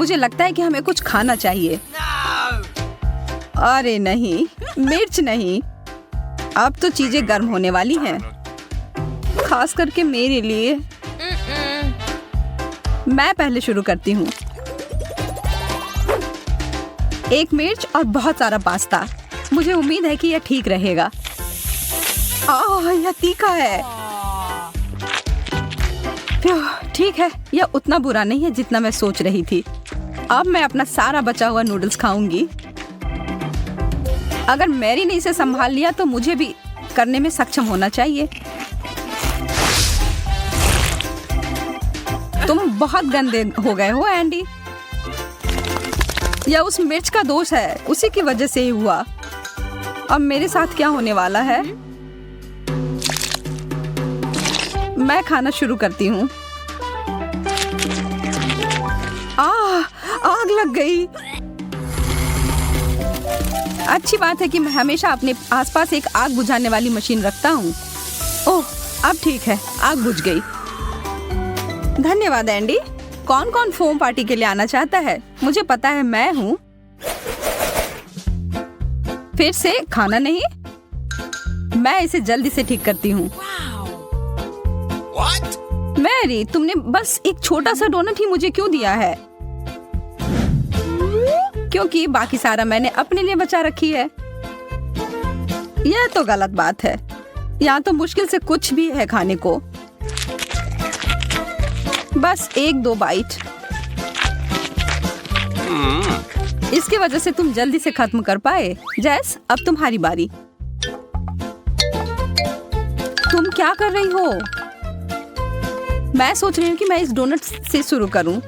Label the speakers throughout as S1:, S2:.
S1: मुझे लगता है कि हमें कुछ खाना चाहिए। अरे नहीं, मिर्च नहीं। अब तो चीजें गर्म होने वाली हैं, खास करके मेरे लिए। मैं पहले शुरू करती हूँ। एक मिर्च और बहुत सारा पास्ता। मुझे उम्मीद है कि यह ठीक रहेगा। यह तीखा है। ठीक है, यह उतना बुरा नहीं है जितना मैं सोच रही थी। अब मैं अपना सारा बचा हुआ नूडल्स खाऊंगी। अगर मैरी ने इसे संभाल लिया तो मुझे भी करने में सक्षम होना चाहिए। तुम बहुत गंदे हो गए हो एंडी। यह उस मिर्च का दोष है, उसी की वजह से ही हुआ। अब मेरे साथ क्या होने वाला है? मैं खाना शुरू करती हूँ। आग लग गई। अच्छी बात है कि मैं हमेशा अपने आसपास एक आग बुझाने वाली मशीन रखता हूँ। ओह, अब ठीक है, आग बुझ गई। धन्यवाद एंडी। कौन कौन फोम पार्टी के लिए आना चाहता है? मुझे पता है, मैं हूँ। फिर से खाना नहीं? मैं इसे जल्दी से ठीक करती हूँ। मैरी, तुमने बस एक छोटा सा डोनट ही मुझे क्यों दिया है? क्योंकि बाकी सारा मैंने अपने लिए बचा रखी है। यह तो गलत बात है। यहाँ तो मुश्किल से कुछ भी है खाने को। बस 1-2 बाइट। इसकी वजह से तुम जल्दी से खत्म कर पाए। जैस, अब तुम्हारी बारी। तुम क्या कर रही हो? मैं सोच रही हूँ कि मैं इस डोनट से शुरू करूँ।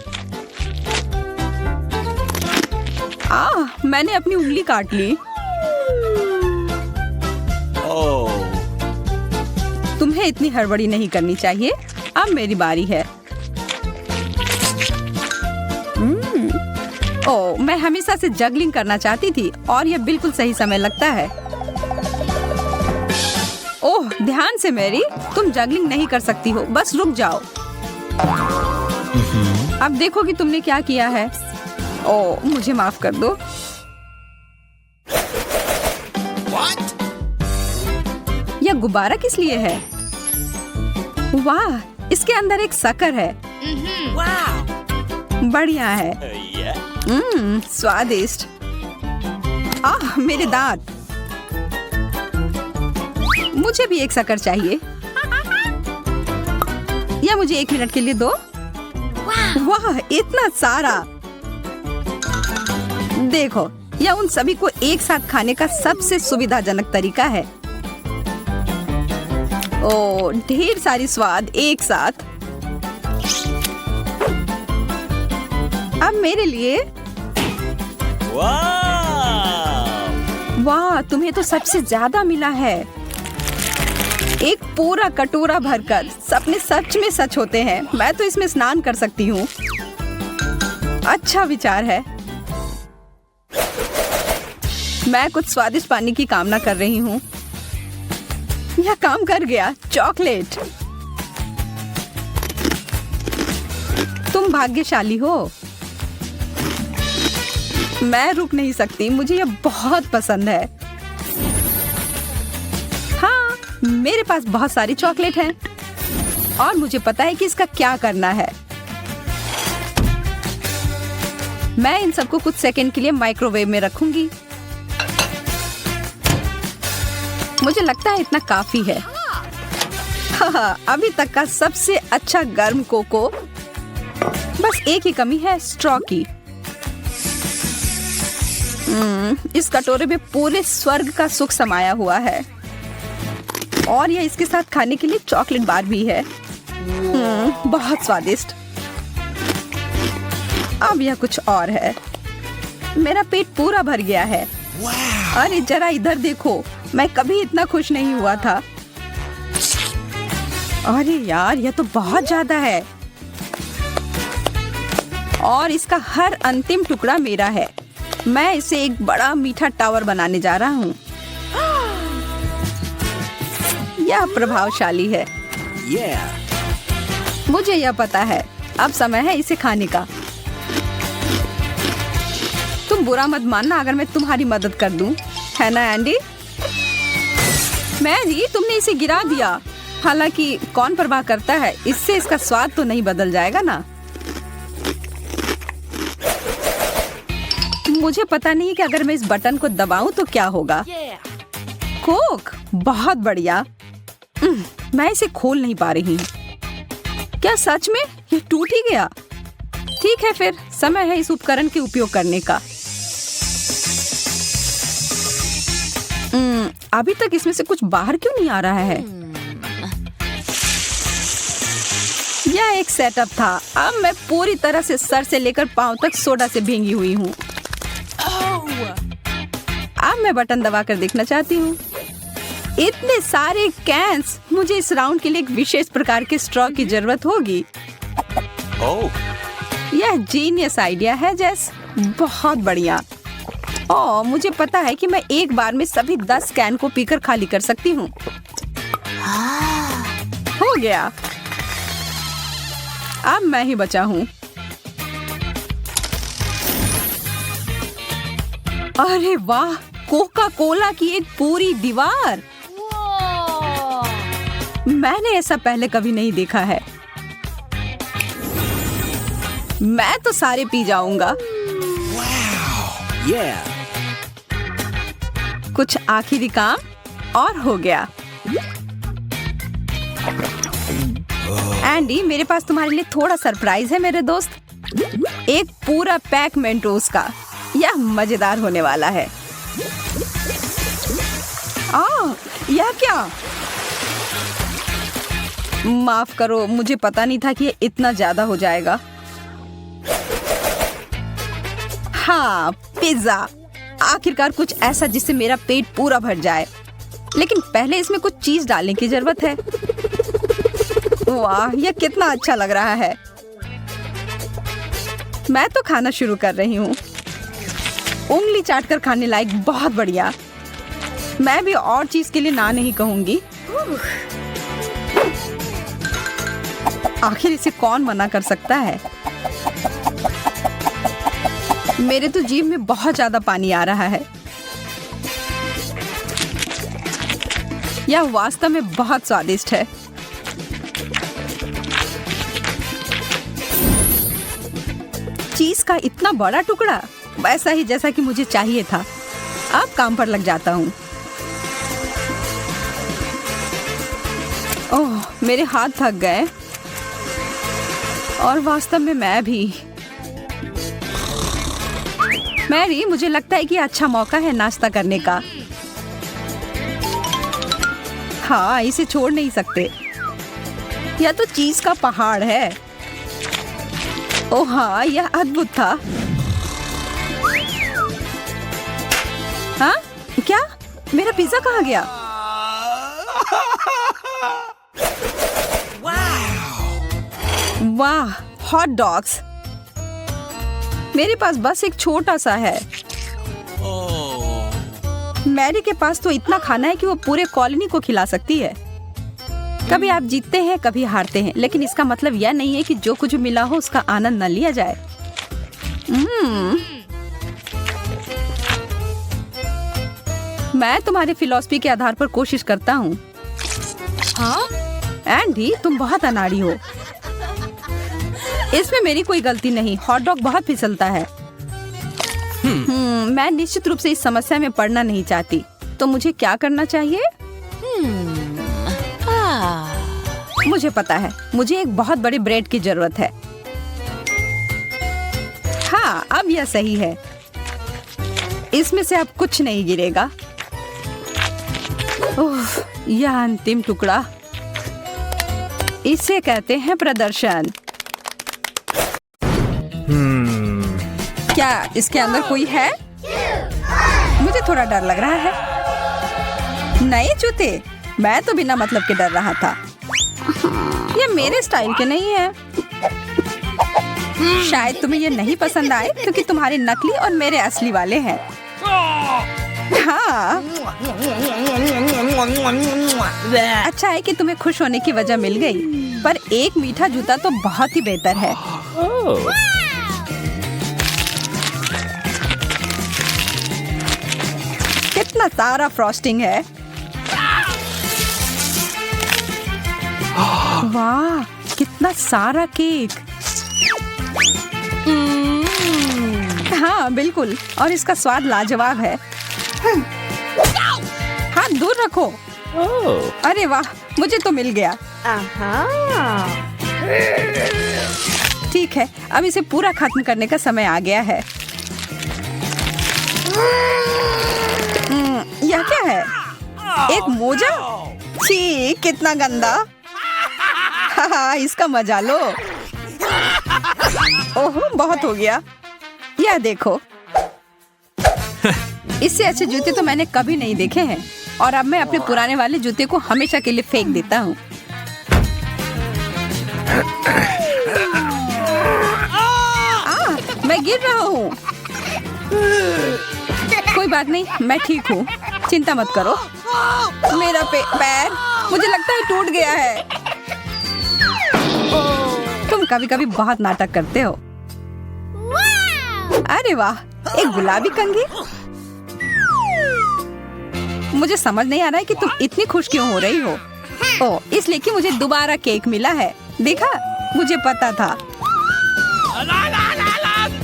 S1: मैंने अपनी उंगली काट ली। तुम्हें इतनी हड़बड़ी नहीं करनी चाहिए। अब मेरी बारी है। मैं हमेशा से जगलिंग करना चाहती थी और यह बिल्कुल सही समय लगता है। ओह, ध्यान से मैरी, तुम जगलिंग नहीं कर सकती हो। बस रुक जाओ। अब देखो कि तुमने क्या किया है। ओह, मुझे माफ कर दो। यह गुब्बारा किस लिए है? वाह, इसके अंदर एक शक्कर है। बढ़िया है। स्वादिष्ट। मेरे दांत। मुझे भी एक शक्कर चाहिए। या मुझे 1 मिनट के लिए दो। वाह, इतना सारा। देखो, यह उन सभी को एक साथ खाने का सबसे सुविधाजनक तरीका है। ओह, ढेर सारी स्वाद एक साथ। अब मेरे लिए। वाह, तुम्हें तो सबसे ज्यादा मिला है। एक पूरा कटोरा भरकर। सपने सच में सच होते हैं। मैं तो इसमें स्नान कर सकती हूँ। अच्छा विचार है। मैं कुछ स्वादिष्ट पानी की कामना कर रही हूँ। यह काम कर गया। चॉकलेट। तुम भाग्यशाली हो। मैं रुक नहीं सकती। मुझे यह बहुत पसंद है। हाँ, मेरे पास बहुत सारी चॉकलेट हैं और मुझे पता है कि इसका क्या करना है। मैं इन सबको कुछ सेकंड के लिए माइक्रोवेव में रखूंगी। मुझे लगता है इतना काफी है। अभी तक का सबसे अच्छा गर्म कोको। बस एक ही कमी है, स्ट्रॉ की। इस कटोरे में पूरे स्वर्ग का सुख समाया हुआ है और यह इसके साथ खाने के लिए चॉकलेट बार भी है। बहुत स्वादिष्ट। अब यह कुछ और है। मेरा पेट पूरा भर गया है। अरे जरा इधर देखो, मैं कभी इतना खुश नहीं हुआ था। अरे यार, यह तो बहुत ज्यादा है और इसका हर अंतिम टुकड़ा मेरा है। मैं इसे एक बड़ा मीठा टावर बनाने जा रहा हूँ। यह प्रभावशाली है। मुझे यह पता है। अब समय है इसे खाने का। तुम बुरा मत मानना अगर मैं तुम्हारी मदद कर दूं, है ना एंडी? मैरी, तुमने इसे गिरा दिया। हालांकि कौन परवाह करता है, इससे इसका स्वाद तो नहीं बदल जाएगा ना। मुझे पता नहीं कि अगर मैं इस बटन को दबाऊं तो क्या होगा। कोक, बहुत बढ़िया। मैं इसे खोल नहीं पा रही। क्या सच में ये टूट ही गया? ठीक है, फिर समय है इस उपकरण के उपयोग करने का। अभी तक इसमें से कुछ बाहर क्यों नहीं आ रहा है? यह एक सेटअप था। अब मैं पूरी तरह से सर से लेकर पांव तक सोडा से भींगी हुई हूँ। अब मैं बटन दबाकर देखना चाहती हूँ। इतने सारे कैंस, मुझे इस राउंड के लिए एक विशेष प्रकार के स्ट्रॉ की जरूरत होगी। यह जीनियस आइडिया है जेस, बहुत बढ़िया। ओह, मुझे पता है कि मैं एक बार में सभी 10 कैन को पीकर खाली कर सकती हूँ। हो गया। अब मैं ही बचा हूँ। अरे वाह, कोका कोला की एक पूरी दीवार। मैंने ऐसा पहले कभी नहीं देखा है। मैं तो सारे पी जाऊंगा। कुछ आखिरी काम और हो गया। एंडी, मेरे पास तुम्हारे लिए थोड़ा सरप्राइज है मेरे दोस्त। एक पूरा पैक मेंटोस का। यह मजेदार होने वाला है। यह क्या? माफ करो, मुझे पता नहीं था कि ये इतना ज्यादा हो जाएगा। हाँ, पिज्जा। आखिरकार कुछ ऐसा जिससे मेरा पेट पूरा भर जाए। लेकिन पहले इसमें कुछ चीज डालने की जरूरत है। वाह, यह कितना अच्छा लग रहा है। मैं तो खाना शुरू कर रही हूँ। उंगली चाटकर खाने लायक, बहुत बढ़िया। मैं भी और चीज के लिए ना नहीं कहूंगी। आखिर इसे कौन मना कर सकता है? मेरे तो जीभ में बहुत ज्यादा पानी आ रहा है। यह वास्तव में बहुत स्वादिष्ट है। चीज का इतना बड़ा टुकड़ा, वैसा ही जैसा कि मुझे चाहिए था। अब काम पर लग जाता हूँ। ओह, मेरे हाथ थक गए। और वास्तव में मैं भी। मैरी, मुझे लगता है कि अच्छा मौका है नाश्ता करने का। हाँ, इसे छोड़ नहीं सकते। यह तो चीज का पहाड़ है। ओह हाँ, यह अद्भुत था। हाँ? क्या? मेरा पिज्जा कहाँ गया? वाह, हॉट डॉग्स। मेरे पास बस एक छोटा सा है। मैरी के पास तो इतना खाना है कि वो पूरे कॉलोनी को खिला सकती है। कभी आप जीतते हैं, कभी हारते हैं, लेकिन इसका मतलब यह नहीं है कि जो कुछ मिला हो उसका आनंद न लिया जाए। मैं तुम्हारी फिलॉसफी के आधार पर कोशिश करता हूँ। हाँ? एंडी, तुम बहुत अनाड़ी हो। इसमें मेरी कोई गलती नहीं। हॉट डॉग बहुत फिसलता है। मैं निश्चित रूप से इस समस्या में पड़ना नहीं चाहती। तो मुझे क्या करना चाहिए? मुझे पता है, मुझे एक बहुत बड़े ब्रेड की जरूरत है। हाँ, अब यह सही है। इसमें से अब कुछ नहीं गिरेगा। ओह, यह अंतिम टुकड़ा। इसे कहते हैं प्रदर्शन। क्या इसके अंदर कोई है? मुझे थोड़ा डर लग रहा है। नए जूते? मैं तो बिना मतलब के डर रहा था। ये मेरे स्टाइल के नहीं है। शायद तुम्हें ये नहीं पसंद आए क्योंकि तुम्हारे नकली और मेरे असली वाले हैं। हाँ, अच्छा है कि तुम्हें खुश होने की वजह मिल गई। पर एक मीठा जूता तो बहुत ही बेहतर है। कितना सारा फ्रॉस्टिंग है। वाह, कितना सारा केक। हाँ बिल्कुल, और इसका स्वाद लाजवाब है। हाथ दूर रखो। अरे वाह, मुझे तो मिल गया। ठीक है, अब इसे पूरा खत्म करने का समय आ गया है। यह क्या है? एक मोजा? छी, कितना गंदा। हाँ, इसका मजा लो। ओह, बहुत हो गया। यह देखो। इससे अच्छे जूते तो मैंने कभी नहीं देखे हैं, और अब मैं अपने पुराने वाले जूते को हमेशा के लिए फेंक देता हूँ। मैं गिर रहा हूँ। कोई बात नहीं, मैं ठीक हूँ, चिंता मत करो। मेरा पैर मुझे लगता है टूट गया है। तुम कभी कभी बहुत नाटक करते हो। अरे वाह, एक गुलाबी कंघी। मुझे समझ नहीं आ रहा है कि तुम इतनी खुश क्यों हो रही हो। ओह, इसलिए कि मुझे दोबारा केक मिला है। देखा, मुझे पता था।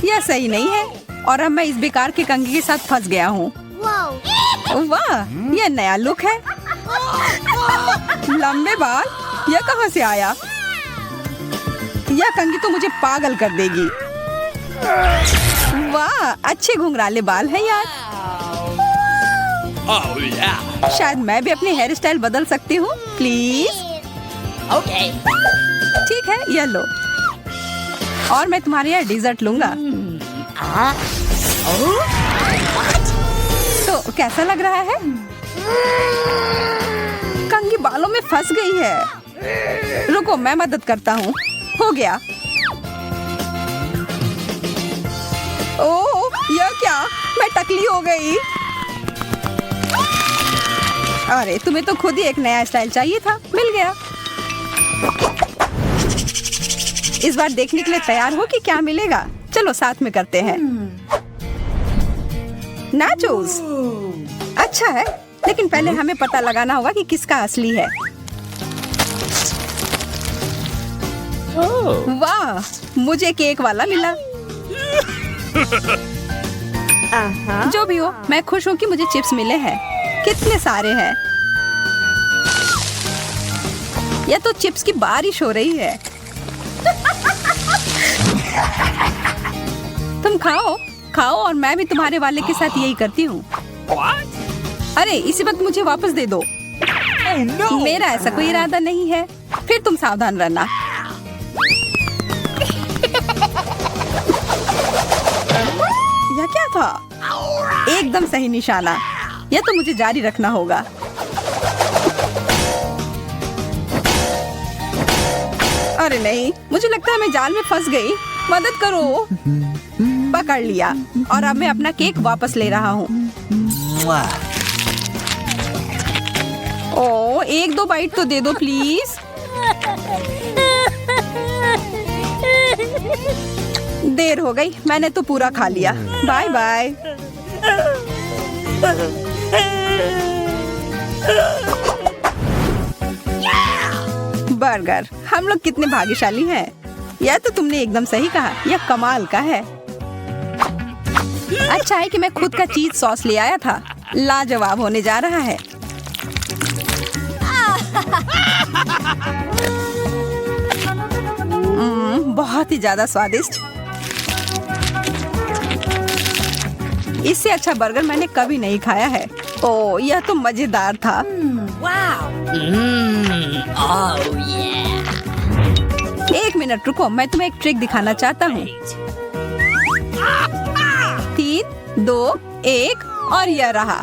S1: यह सही नहीं है, और अब मैं इस बेकार के कंघी के साथ फंस गया हूँ। वाह, यह नया लुक है। लंबे बाल, यह कहाँ से आया? यह कंघी तो मुझे पागल कर देगी। वाह, अच्छे घुंघराले बाल हैं यार। शायद मैं भी अपनी हेयर स्टाइल बदल सकती हूँ, प्लीज। ओके, ठीक है, यह लो। और मैं तुम्हारे यहाँ डिजर्ट लूंगा। तो कैसा लग रहा है? कंघी बालों में फंस गई है। रुको, मैं मदद करता हूँ। हो गया। ओह, यह क्या? मैं टकली हो गई। अरे, तुम्हें तो खुद ही एक नया स्टाइल चाहिए था, मिल गया। इस बार देखने के लिए तैयार हो कि क्या मिलेगा? चलो साथ में करते हैं। नाचोस, अच्छा है, लेकिन पहले हमें पता लगाना होगा कि किसका असली है। वाह, मुझे केक वाला मिला। जो भी हो, मैं खुश हूँ कि मुझे चिप्स मिले हैं। कितने सारे हैं। यह तो चिप्स की बारिश हो रही है। तुम खाओ खाओ, और मैं भी तुम्हारे वाले के साथ यही करती हूँ। अरे, इसी वक्त मुझे वापस दे दो। मेरा ऐसा कोई इरादा नहीं है। फिर तुम सावधान रहना। यह क्या था? एकदम सही निशाना। यह तो मुझे जारी रखना होगा। अरे नहीं, मुझे लगता है मैं जाल में फंस गई। मदद करो। पकड़ लिया, और अब मैं अपना केक वापस ले रहा हूँ। ओह, एक दो बाइट तो दे दो प्लीज। देर हो गई, मैंने तो पूरा खा लिया। Bye bye. बर्गर, हम लोग कितने भाग्यशाली हैं। यह तो तुमने एकदम सही कहा, यह कमाल का है। अच्छा है कि मैं खुद का चीज सॉस ले आया था। लाजवाब होने जा रहा है। बहुत ही ज्यादा स्वादिष्ट। इससे अच्छा बर्गर मैंने कभी नहीं खाया है। ओह, यह तो मजेदार था। एक मिनट रुको, मैं तुम्हें एक ट्रिक दिखाना चाहता हूँ। 3, 2, 1 और यह रहा।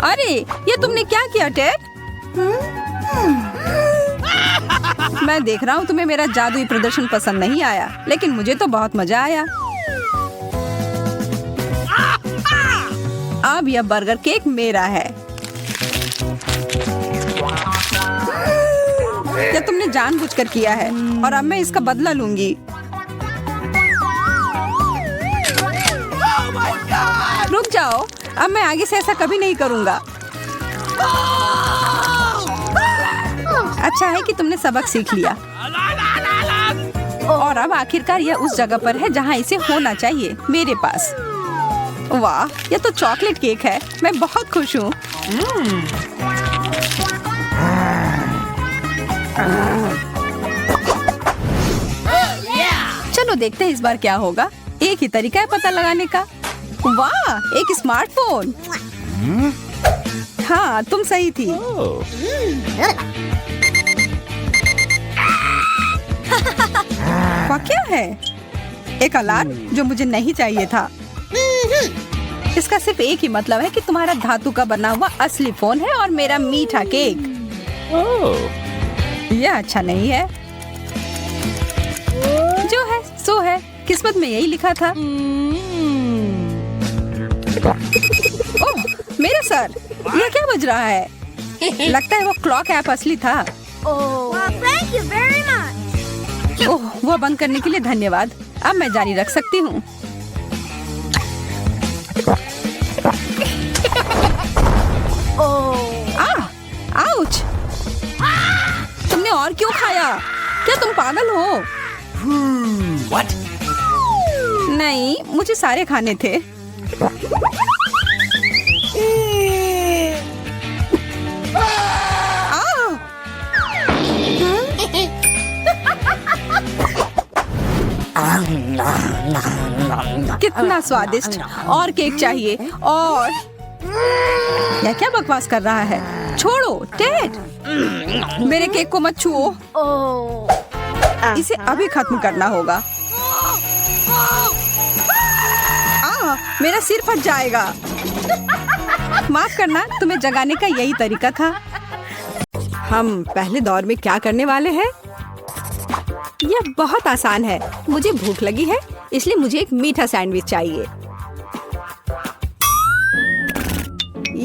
S1: अरे, ये तुमने क्या किया टेड? मैं देख रहा हूँ तुम्हें मेरा जादुई प्रदर्शन पसंद नहीं आया, लेकिन मुझे तो बहुत मजा आया। अब यह बर्गर केक मेरा है। क्या तुमने जानबूझकर किया है और अब मैं इसका बदला लूंगी। रुक जाओ, अब मैं आगे से ऐसा कभी नहीं करूंगा। अच्छा है कि तुमने सबक सीख लिया और अब आखिरकार यह उस जगह पर है जहाँ इसे होना चाहिए, मेरे पास। वाह, यह तो चॉकलेट केक है। मैं बहुत खुश हूँ। चलो देखते हैं इस बार क्या होगा। एक ही तरीका है पता लगाने का। वाह, एक स्मार्टफोन। हाँ, तुम सही थी। वाह, क्या है? एक अलार्म जो मुझे नहीं चाहिए था। इसका सिर्फ एक ही मतलब है कि तुम्हारा धातु का बना हुआ असली फोन है और मेरा मीठा केक। यह अच्छा नहीं है। जो है सो है, किस्मत में यही लिखा था। ओह, मेरा सर, यह क्या बज रहा है? लगता है वो क्लॉक ऐप असली था। ओह, वो बंद करने के लिए धन्यवाद। अब मैं जारी रख सकती हूँ। आउच! तुमने और क्यों खाया? क्या तुम पागल हो?
S2: What?
S1: नहीं, मुझे सारे खाने थे। कितना स्वादिष्ट! और केक चाहिए। और यह क्या बकवास कर रहा है? छोड़ो टेड, मेरे केक को मत छुओ। इसे अभी खत्म करना होगा। मेरा सिर फट जाएगा। माफ करना, तुम्हें जगाने का यही तरीका था। हम पहले दौर में क्या करने वाले हैं? यह बहुत आसान है। मुझे भूख लगी है, इसलिए मुझे एक मीठा सैंडविच चाहिए।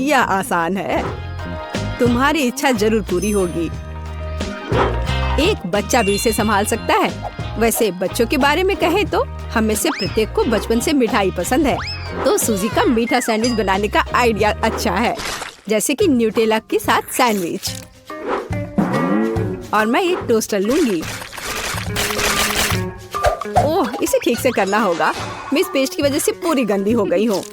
S1: यह आसान है। तुम्हारी इच्छा जरूर पूरी होगी। एक बच्चा भी इसे संभाल सकता है। वैसे बच्चों के बारे में कहे तो हम में से प्रत्येक को बचपन से मिठाई पसंद है। तो सूजी का मीठा सैंडविच बनाने का आइडिया अच्छा है, जैसे कि न्यूटेला के साथ सैंडविच। और मैं एक टोस्टर लूंगी। ओह, इसे ठीक से करना होगा। मैं इस पेस्ट की वजह से पूरी गंदी हो गई हूँ।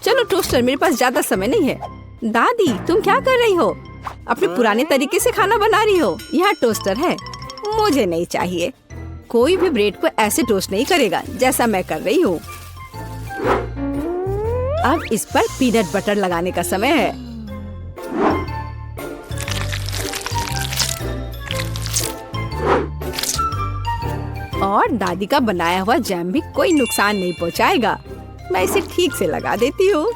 S1: चलो टोस्टर, मेरे पास ज्यादा समय नहीं है। दादी, तुम क्या कर रही हो? अपने पुराने तरीके से खाना बना रही हो। यहाँ टोस्टर है। मुझे नहीं चाहिए। कोई भी ब्रेड को ऐसे टोस्ट नहीं करेगा जैसा मैं कर रही हूँ। अब इस पर पीनट बटर लगाने का समय है। और दादी का बनाया हुआ जैम भी कोई नुकसान नहीं पहुँचाएगा। मैं इसे ठीक से लगा देती हूँ।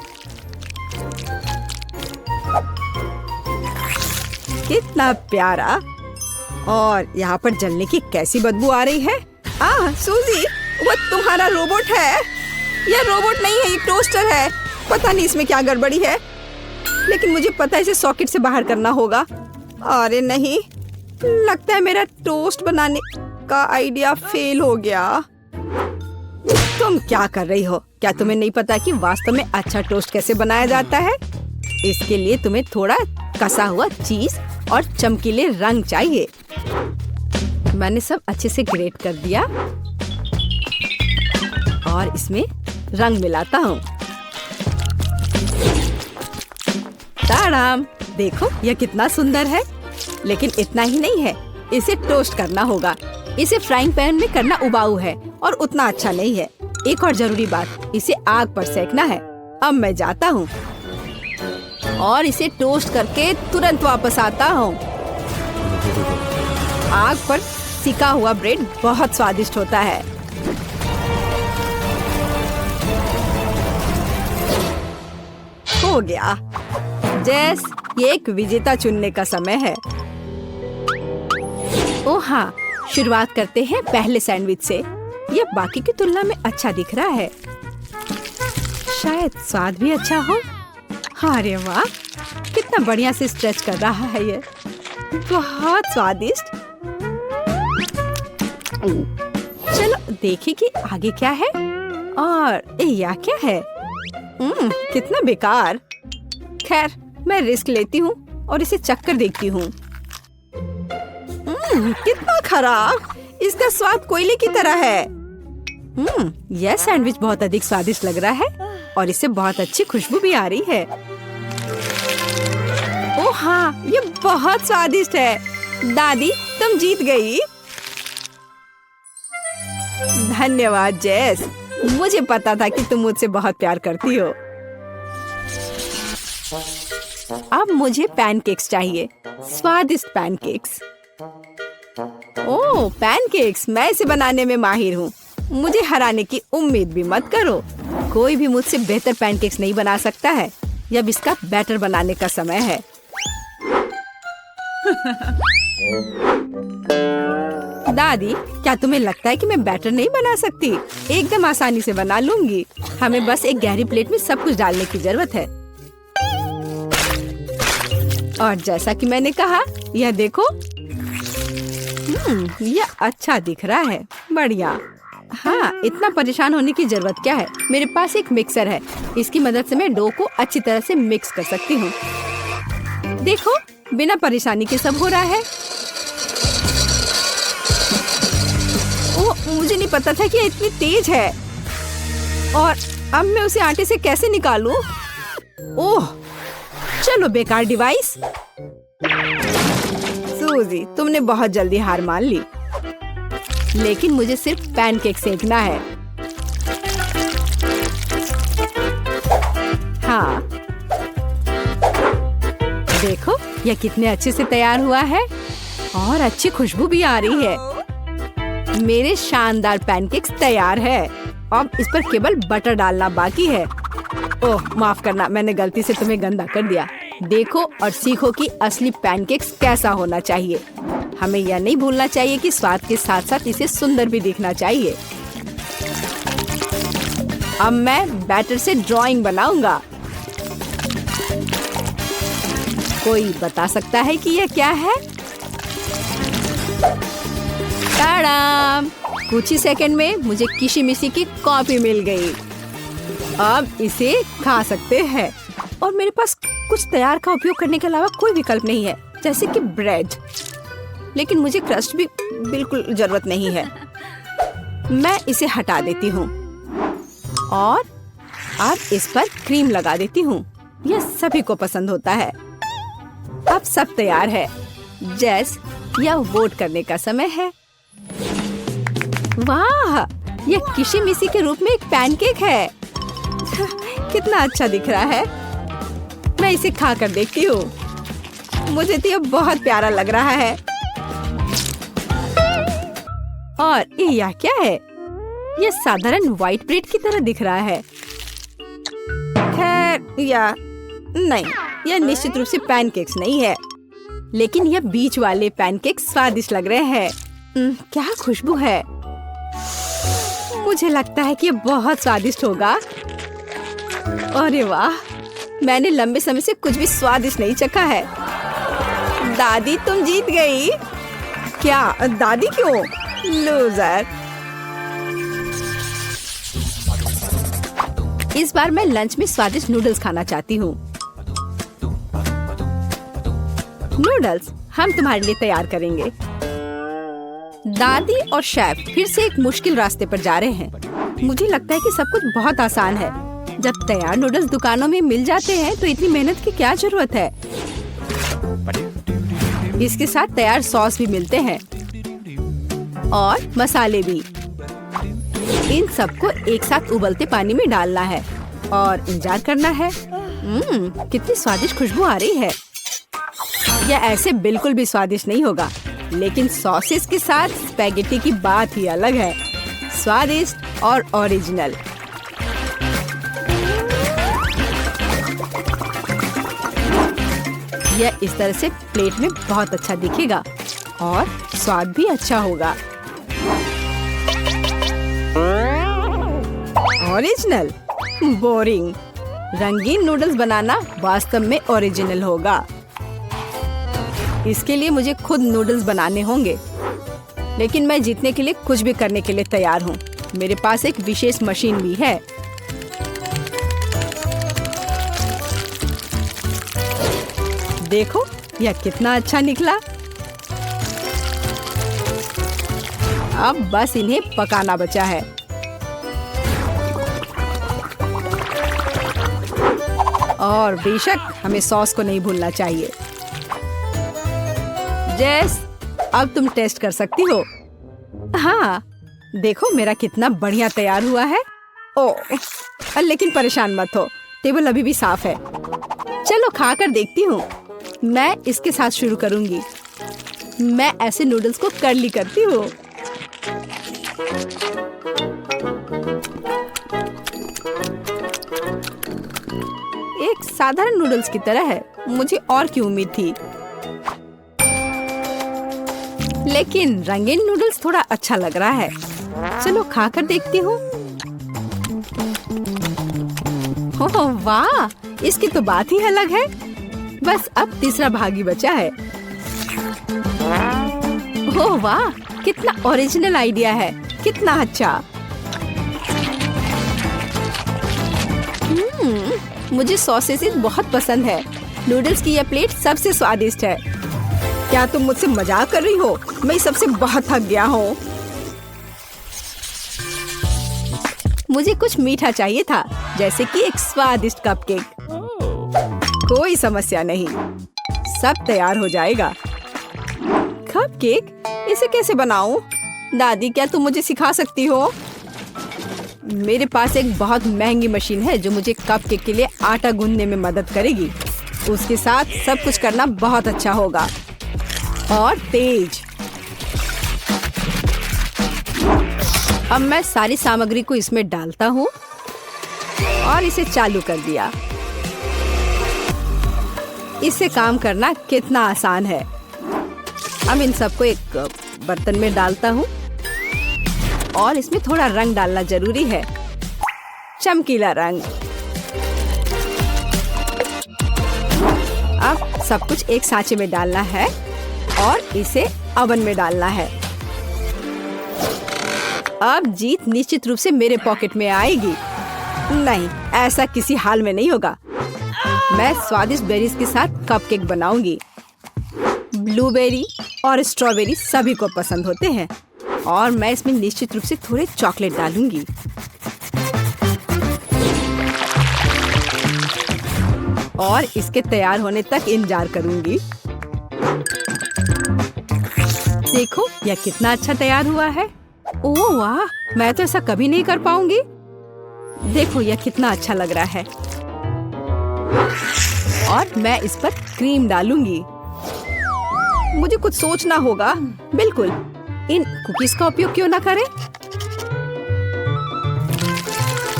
S1: कितना प्यारा। और यहाँ पर जलने की कैसी बदबू आ रही है। सूजी, वो तुम्हारा रोबोट है। यह रोबोट नहीं है, ये टोस्टर है। पता नहीं इसमें क्या गड़बड़ी है, लेकिन मुझे पता है इसे सॉकेट से बाहर करना होगा। अरे नहीं, लगता है मेरा टोस्ट बनाने का आइडिया फेल हो गया। तुम क्या कर रही हो? क्या तुम्हें नहीं पता कि वास्तव में अच्छा टोस्ट कैसे बनाया जाता है? इसके लिए तुम्हें थोड़ा कसा हुआ चीज और चमकीले रंग चाहिए। मैंने सब अच्छे से ग्रेट कर दिया और इसमें रंग मिलाता हूँ। ताड़ाम! देखो यह कितना सुंदर है। लेकिन इतना ही नहीं है, इसे टोस्ट करना होगा। इसे फ्राइंग पैन में करना उबाऊ है और उतना अच्छा नहीं है। एक और जरूरी बात, इसे आग पर सेकना है। अब मैं जाता हूँ और इसे टोस्ट करके तुरंत वापस आता हूँ। आग पर सिका हुआ ब्रेड बहुत स्वादिष्ट होता है। हो गया। जैस, ये एक विजेता चुनने का समय है। ओह हाँ, शुरुआत करते हैं पहले सैंडविच से। यह बाकी की तुलना में अच्छा दिख रहा है। शायद स्वाद भी अच्छा हो। अरे वाह, कितना बढ़िया से स्ट्रेच कर रहा है ये। बहुत स्वादिष्ट। चलो देखें कि आगे क्या है। और यह क्या है? कितना बेकार। खैर, मैं रिस्क लेती हूँ और इसे चखकर देखती हूँ। कितना खराब। इसका स्वाद कोयले की तरह है। यह सैंडविच बहुत अधिक स्वादिष्ट लग रहा है और इससे बहुत अच्छी खुशबू भी आ रही है। ओह हाँ, ये बहुत स्वादिष्ट है। दादी, तुम जीत गई। धन्यवाद जेस। मुझे पता था कि तुम मुझसे बहुत प्यार करती हो। अब मुझे पैनकेक्स चाहिए, स्वादिष्ट पैनकेक्स। ओह, पैनकेक्स, मैं इसे बनाने में माहिर हूँ। मुझे हराने की उम्मीद भी मत करो। कोई भी मुझसे बेहतर पैनकेक्स नहीं बना सकता है। अब इसका बैटर बनाने का समय है। दादी, क्या तुम्हें लगता है कि मैं बैटर नहीं बना सकती? एकदम आसानी से बना लूंगी। हमें बस एक गहरी प्लेट में सब कुछ डालने की जरूरत है। और जैसा कि मैंने कहा, यह देखो। यह अच्छा दिख रहा है। बढ़िया। हाँ, इतना परेशान होने की जरूरत क्या है? मेरे पास एक मिक्सर है। इसकी मदद से मैं डो को अच्छी तरह से मिक्स कर सकती हूँ। देखो, बिना परेशानी के सब हो रहा है। ओह, मुझे नहीं पता था कि यह इतनी तेज है। और अब मैं उसे आटे से कैसे निकालूं? ओह, चलो बेकार डिवाइस। सूजी, तुमने बहुत जल्दी हार मान ली। लेकिन मुझे सिर्फ पैनकेक सेकना है। हाँ, देखो, यह कितने अच्छे से तैयार हुआ है और अच्छी खुशबू भी आ रही है। मेरे शानदार पैनकेक्स तैयार है। अब इस पर केवल बटर डालना बाकी है। ओह, माफ करना, मैंने गलती से तुम्हें गंदा कर दिया। देखो और सीखो कि असली पैनकेक्स कैसा होना चाहिए। हमें यह नहीं भूलना चाहिए कि स्वाद के साथ साथ इसे सुंदर भी दिखना चाहिए। अब मैं बैटर से ड्राइंग बनाऊंगा। कोई बता सकता है कि यह क्या है? टाडाम! कुछ ही सेकंड में मुझे किशिमिशी की कॉपी मिल गई। अब इसे खा सकते हैं। और मेरे पास कुछ तैयार का उपयोग करने के अलावा कोई विकल्प नहीं है, जैसे कि ब्रेड। लेकिन मुझे क्रस्ट भी बिल्कुल जरूरत नहीं है। मैं इसे हटा देती हूँ और अब इस पर क्रीम लगा देती हूँ। यह सभी को पसंद होता है। अब सब तैयार है। जेस, यह वोट करने का समय है। वाह, यह किशिमिशी के रूप में एक पैनकेक है। कितना अच्छा दिख रहा है। मैं इसे खा कर देखती हूँ। मुझे तो यह बहुत प्यारा लग रहा है। और यह क्या है? यह साधारण व्हाइट ब्रेड की तरह दिख रहा है। खैर, या नहीं, यह निश्चित रूप से पैनकेक्स नहीं है। लेकिन यह बीच वाले पैनकेक्स स्वादिष्ट लग रहे हैं। क्या खुशबू है। मुझे लगता है कि यह बहुत स्वादिष्ट होगा। अरे वाह, मैंने लंबे समय से कुछ भी स्वादिष्ट नहीं चखा है। दादी, तुम जीत गई। क्या? दादी क्यों? लूजर। इस बार मैं लंच में स्वादिष्ट नूडल्स खाना चाहती हूँ। नूडल्स हम तुम्हारे लिए तैयार करेंगे। दादी और शेफ फिर से एक मुश्किल रास्ते पर जा रहे हैं। मुझे लगता है कि सब कुछ बहुत आसान है। जब तैयार नूडल्स दुकानों में मिल जाते हैं तो इतनी मेहनत की क्या जरूरत है। इसके साथ तैयार सॉस भी मिलते हैं और मसाले भी। इन सबको एक साथ उबलते पानी में डालना है और इंतजार करना है। कितनी स्वादिष्ट खुशबू आ रही है। यह ऐसे बिल्कुल भी स्वादिष्ट नहीं होगा, लेकिन सॉसेस के साथ स्पैगेटी की बात ही अलग है। स्वादिष्ट और ओरिजिनल। यह इस तरह से प्लेट में बहुत अच्छा दिखेगा और स्वाद भी अच्छा होगा। ओरिजिनल? बोरिंग। रंगीन नूडल्स बनाना वास्तव में ओरिजिनल होगा। इसके लिए मुझे खुद नूडल्स बनाने होंगे। लेकिन मैं जीतने के लिए कुछ भी करने के लिए तैयार हूँ। मेरे पास एक विशेष मशीन भी है। देखो यह कितना अच्छा निकला। अब बस इन्हें पकाना बचा है। और बेशक हमें सॉस को नहीं भूलना चाहिए। जेस, अब तुम टेस्ट कर सकती हो। हाँ, देखो मेरा कितना बढ़िया तैयार हुआ है। ओह, लेकिन परेशान मत हो, टेबल अभी भी साफ है। चलो खाकर देखती हूँ। मैं इसके साथ शुरू करूंगी। मैं ऐसे नूडल्स को कर्ली करती हूँ। एक साधारण नूडल्स की तरह है। मुझे और की उम्मीद थी, लेकिन रंगीन नूडल्स थोड़ा अच्छा लग रहा है। चलो खाकर देखती हूँ। ओह वाह, इसकी तो बात ही अलग है। बस अब तीसरा भाग ही बचा है। ओह वाह, कितना ओरिजिनल आइडिया है, कितना अच्छा। मुझे सॉसेस बहुत पसंद है। नूडल्स की यह प्लेट सबसे स्वादिष्ट है। क्या तुम मुझसे मजाक कर रही हो? मैं इस सबसे बहुत थक गया हूँ। मुझे कुछ मीठा चाहिए था, जैसे कि एक स्वादिष्ट कपकेक। कोई समस्या नहीं, सब तैयार हो जाएगा। कपकेक, इसे कैसे बनाऊं? दादी, क्या तुम मुझे सिखा सकती हो? मेरे पास एक बहुत महंगी मशीन है जो मुझे कपकेक के लिए आटा गूंदने में मदद करेगी। उसके साथ सब कुछ करना बहुत अच्छा होगा और तेज। अब मैं सारी सामग्री को इसमें डालता हूँ और इसे चालू कर दिया। इससे काम करना कितना आसान है। अब इन सबको एक बर्तन में डालता हूँ और इसमें थोड़ा रंग डालना जरूरी है, चमकीला रंग। अब सब कुछ एक सांचे में डालना है और इसे ओवन में डालना है। अब जीत निश्चित रूप से मेरे पॉकेट में आएगी। नहीं, ऐसा किसी हाल में नहीं होगा। मैं स्वादिष्ट बेरीज के साथ कपकेक बनाऊंगी। ब्लूबेरी और स्ट्रॉबेरी सभी को पसंद होते हैं और मैं इसमें निश्चित रूप से थोड़े चॉकलेट डालूंगी। और इसके तैयार होने तक इंतजार करूंगी। देखो यह कितना अच्छा तैयार हुआ है। ओह वाह, मैं तो ऐसा कभी नहीं कर पाऊंगी। देखो यह कितना अच्छा लग रहा है। और मैं इस पर क्रीम डालूंगी। मुझे कुछ सोचना होगा। बिल्कुल, इन कुकीज का उपयोग क्यों ना करें।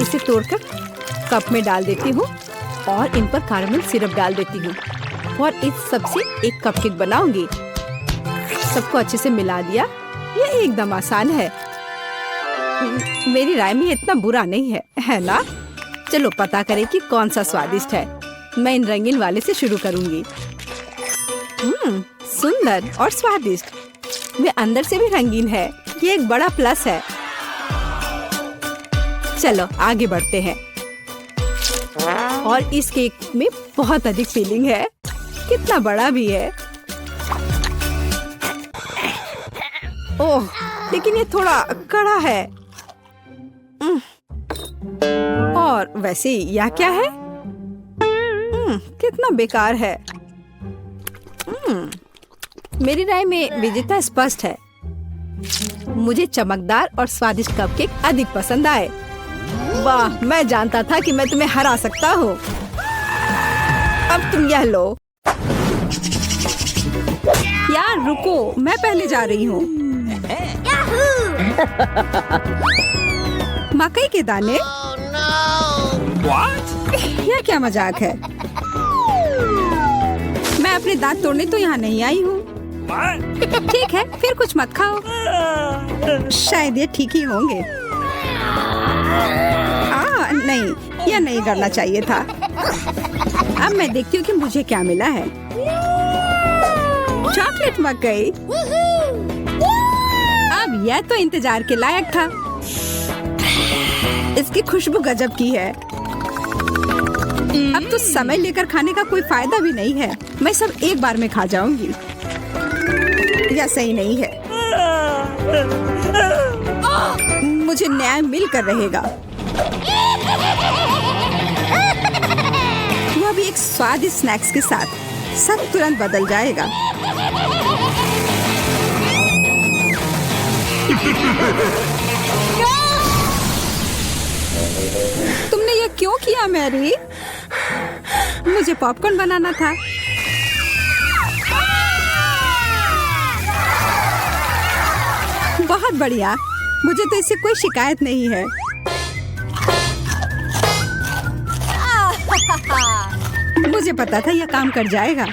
S1: इसे तोड़कर कप में डाल देती हूँ और इन पर कैरेमल सिरप डाल देती हूँ और इस सब से एक कपकेक बनाऊंगी। सबको अच्छे से मिला दिया। ये एकदम आसान है। मेरी राय में इतना बुरा नहीं है ना? चलो पता करें कि कौन सा स्वादिष्ट है। मैं इन रंगीन वाले से शुरू करूंगी। सुंदर और स्वादिष्ट। वे अंदर से भी रंगीन है। ये एक बड़ा प्लस है। चलो आगे बढ़ते हैं। और इस केक में बहुत अधिक फिलिंग है। कितना बड़ा भी है। ओह, लेकिन ये थोड़ा कड़ा है। और वैसे यह क्या है? कितना बेकार है। मेरी राय में विजेता स्पष्ट है। मुझे चमकदार और स्वादिष्ट कपकेक अधिक पसंद आए। वाह, मैं जानता था कि मैं तुम्हें हरा सकता हूँ। अब तुम यह लो। यार रुको, मैं पहले जा रही हूँ। मकई के दाने?
S2: What?
S1: यह क्या मजाक है? मैं अपने दांत तोड़ने तो यहाँ नहीं आई हूँ।
S2: What?
S1: ठीक है, फिर कुछ मत खाओ। शायद ये ठीक ही होंगे। नहीं, यह नहीं करना चाहिए था। अब मैं देखती हूँ कि मुझे क्या मिला है। चॉकलेट मकई। अब यह तो इंतजार के लायक था। इसकी खुशबू गजब की है। अब तो समय लेकर खाने का कोई फायदा भी नहीं है। मैं सब एक बार में खा जाऊंगी। यह सही नहीं है। मुझे न्याय मिलकर रहेगा। वह भी एक स्वादिष्ट स्नैक्स के साथ। सब तुरंत बदल जाएगा। तुमने ये क्यों किया मैरी? मुझे पॉपकॉर्न बनाना था। बहुत बढ़िया। मुझे तो इससे कोई शिकायत नहीं है। मुझे पता था यह काम कर जाएगा।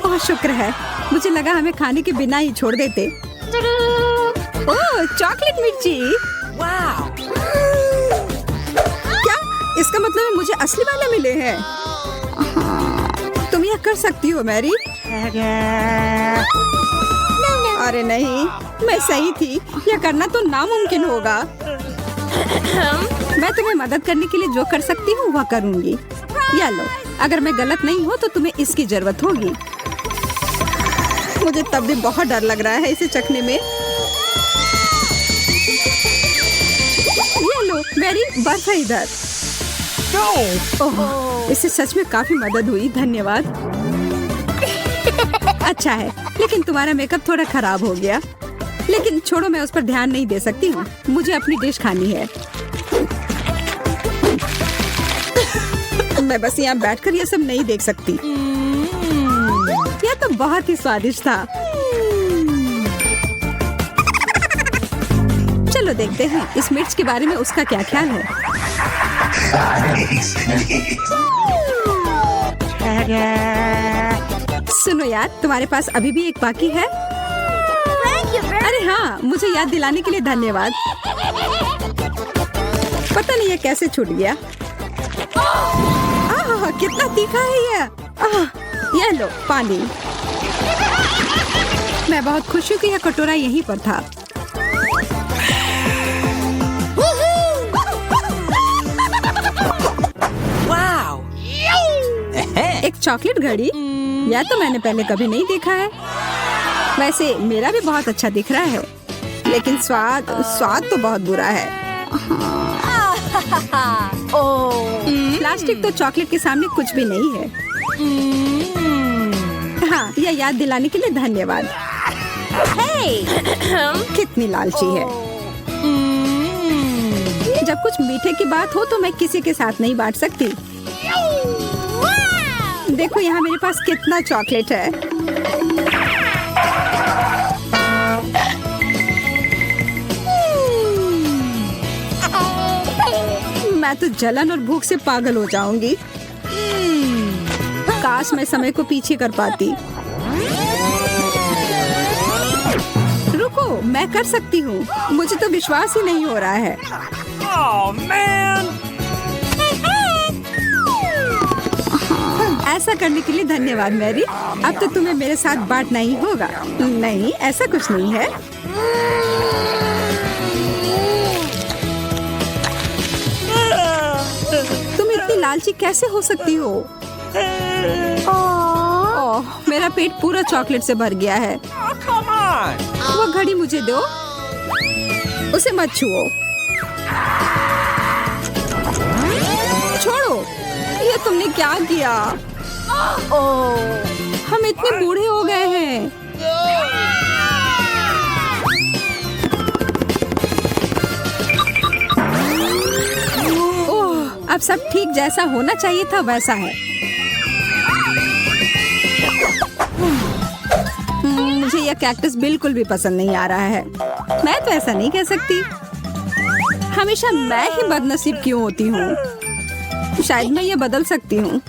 S1: ओह, शुक्र है। मुझे लगा हमें खाने के बिना ही छोड़ देते। ओह, चॉकलेट मिर्ची।
S2: Wow.
S1: क्या? इसका मतलब है मुझे असली वाले मिले हैं। तुम यह कर सकती हो मैरी। अरे नहीं, मैं सही थी। यह करना तो नामुमकिन होगा। मैं तुम्हें मदद करने के लिए जो कर सकती हूँ वह करूँगी। या लो, अगर मैं गलत नहीं हूँ तो तुम्हें इसकी जरूरत होगी। मुझे तब भी बहुत डर लग रहा है इसे चखने में। ये लो मैरी, बर्फ है इधर। ओह, इससे सच में काफी मदद हुई। धन्यवाद। अच्छा है, लेकिन तुम्हारा मेकअप थोड़ा खराब हो गया। लेकिन छोड़ो, मैं उस पर ध्यान नहीं दे सकती हूँ। मुझे अपनी डिश खानी है। मैं बस यहाँ बैठकर ये सब नहीं देख सकती। यह तो बहुत ही स्वादिष्ट था। चलो देखते हैं इस मिर्च के बारे में उसका क्या ख्याल है। सुनो यार, तुम्हारे पास अभी भी एक बाकी है। अरे हाँ, मुझे याद दिलाने के लिए धन्यवाद। पता नहीं ये कैसे छूट गया। कितना तीखा है ये लो पानी। मैं बहुत खुश हूँ कि यह कटोरा यहीं पर था।
S2: Wow.
S1: एक चॉकलेट घड़ी? यह तो मैंने पहले कभी नहीं देखा है। वैसे मेरा भी बहुत अच्छा दिख रहा है, लेकिन स्वाद तो बहुत बुरा है। प्लास्टिक तो चॉकलेट के सामने कुछ भी नहीं है। हाँ, यह याद दिलाने के लिए धन्यवाद। कितनी लालची है। जब कुछ मीठे की बात हो तो मैं किसी के साथ नहीं बांट सकती। देखो यहाँ मेरे पास कितना चॉकलेट है। मैं तो जलन और भूख से पागल हो जाऊंगी। काश मैं समय को पीछे कर पाती। रुको, मैं कर सकती हूँ। मुझे तो विश्वास ही नहीं हो रहा है।
S2: Oh man.
S1: ऐसा करने के लिए धन्यवाद मैरी। अब तो तुम्हें मेरे साथ बांटना ही होगा। नहीं, ऐसा कुछ नहीं है। तुम इतनी लालची कैसे हो सकती हो? ओह, मेरा पेट पूरा चॉकलेट से भर गया है।
S2: Oh, come on.
S1: वो घड़ी मुझे दो। उसे मत छुओ। छोड़ो, ये तुमने क्या किया? हम इतने बूढ़े हो गए हैं। ओह, अब सब ठीक जैसा होना चाहिए था वैसा है। मुझे यह कैक्टस बिल्कुल भी पसंद नहीं आ रहा है। मैं तो ऐसा नहीं कह सकती। हमेशा मैं ही बदनसीब क्यों होती हूँ? शायद मैं ये बदल सकती हूँ।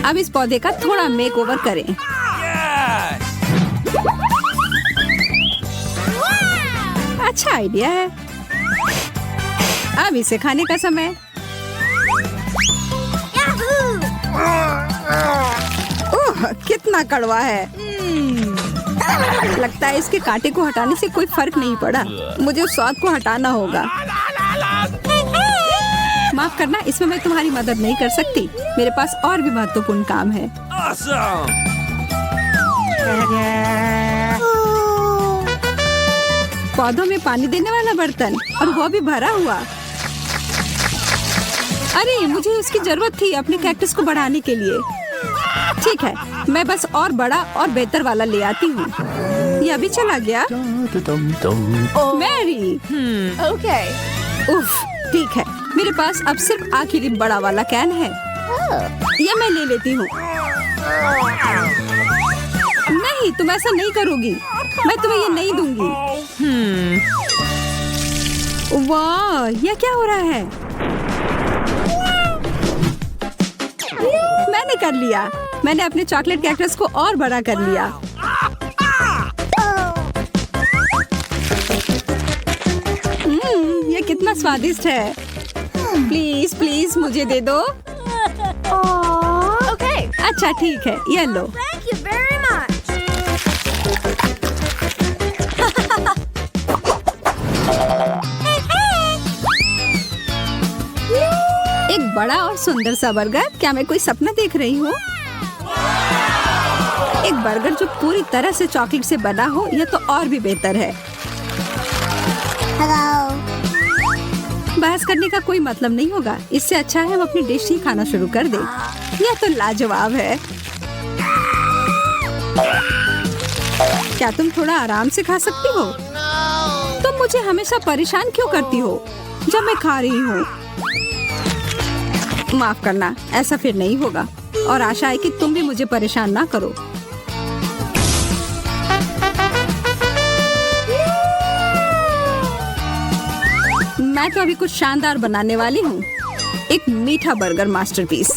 S1: अब इस पौधे का थोड़ा मेकओवर करें।
S2: Yes.
S1: अच्छा आइडिया है। अब इसे खाने का समय। कितना कड़वा है। लगता है इसके कांटे को हटाने से कोई फर्क नहीं पड़ा। मुझे उस स्वाद को हटाना होगा। माफ करना, इसमें मैं तुम्हारी मदद नहीं कर सकती। मेरे पास और भी महत्वपूर्ण काम है।
S2: Awesome!
S1: पौधों में पानी देने वाला बर्तन, और वो भी भरा हुआ। अरे मुझे इसकी जरूरत थी अपने कैक्टस को बढ़ाने के लिए। ठीक है, मैं बस और बड़ा और बेहतर वाला ले आती हूँ। ये अभी चला गया। Mary,
S3: Okay.
S1: उफ, ठीक है। मेरे पास अब सिर्फ आखिरी बड़ा वाला कैन है। ये मैं ले लेती हूँ। नहीं, तुम ऐसा नहीं करोगी। मैं तुम्हें ये नहीं दूंगी। वाह, ये क्या हो रहा है? मैंने कर लिया। मैंने अपने चॉकलेट कैक्टस को और बड़ा कर लिया। ये कितना स्वादिष्ट है। प्लीज प्लीज मुझे दे दो।
S3: Okay.
S1: अच्छा ठीक है, ये लो।
S3: Thank you very much.
S1: एक बड़ा और सुंदर सा बर्गर। क्या मैं कोई सपना देख रही हूँ? एक बर्गर जो पूरी तरह से चॉकलेट से बना हो, यह तो और भी बेहतर है।
S3: Hello.
S1: बहस करने का कोई मतलब नहीं होगा। इससे अच्छा है हम अपनी डिश ही खाना शुरू कर दें। यह तो लाजवाब है। क्या तुम थोड़ा आराम से खा सकती हो? तुम मुझे हमेशा परेशान क्यों करती हो जब मैं खा रही हूँ? माफ करना, ऐसा फिर नहीं होगा। और आशा है कि तुम भी मुझे परेशान ना करो। मैं तो अभी कुछ शानदार बनाने वाली हूँ। एक मीठा बर्गर मास्टरपीस।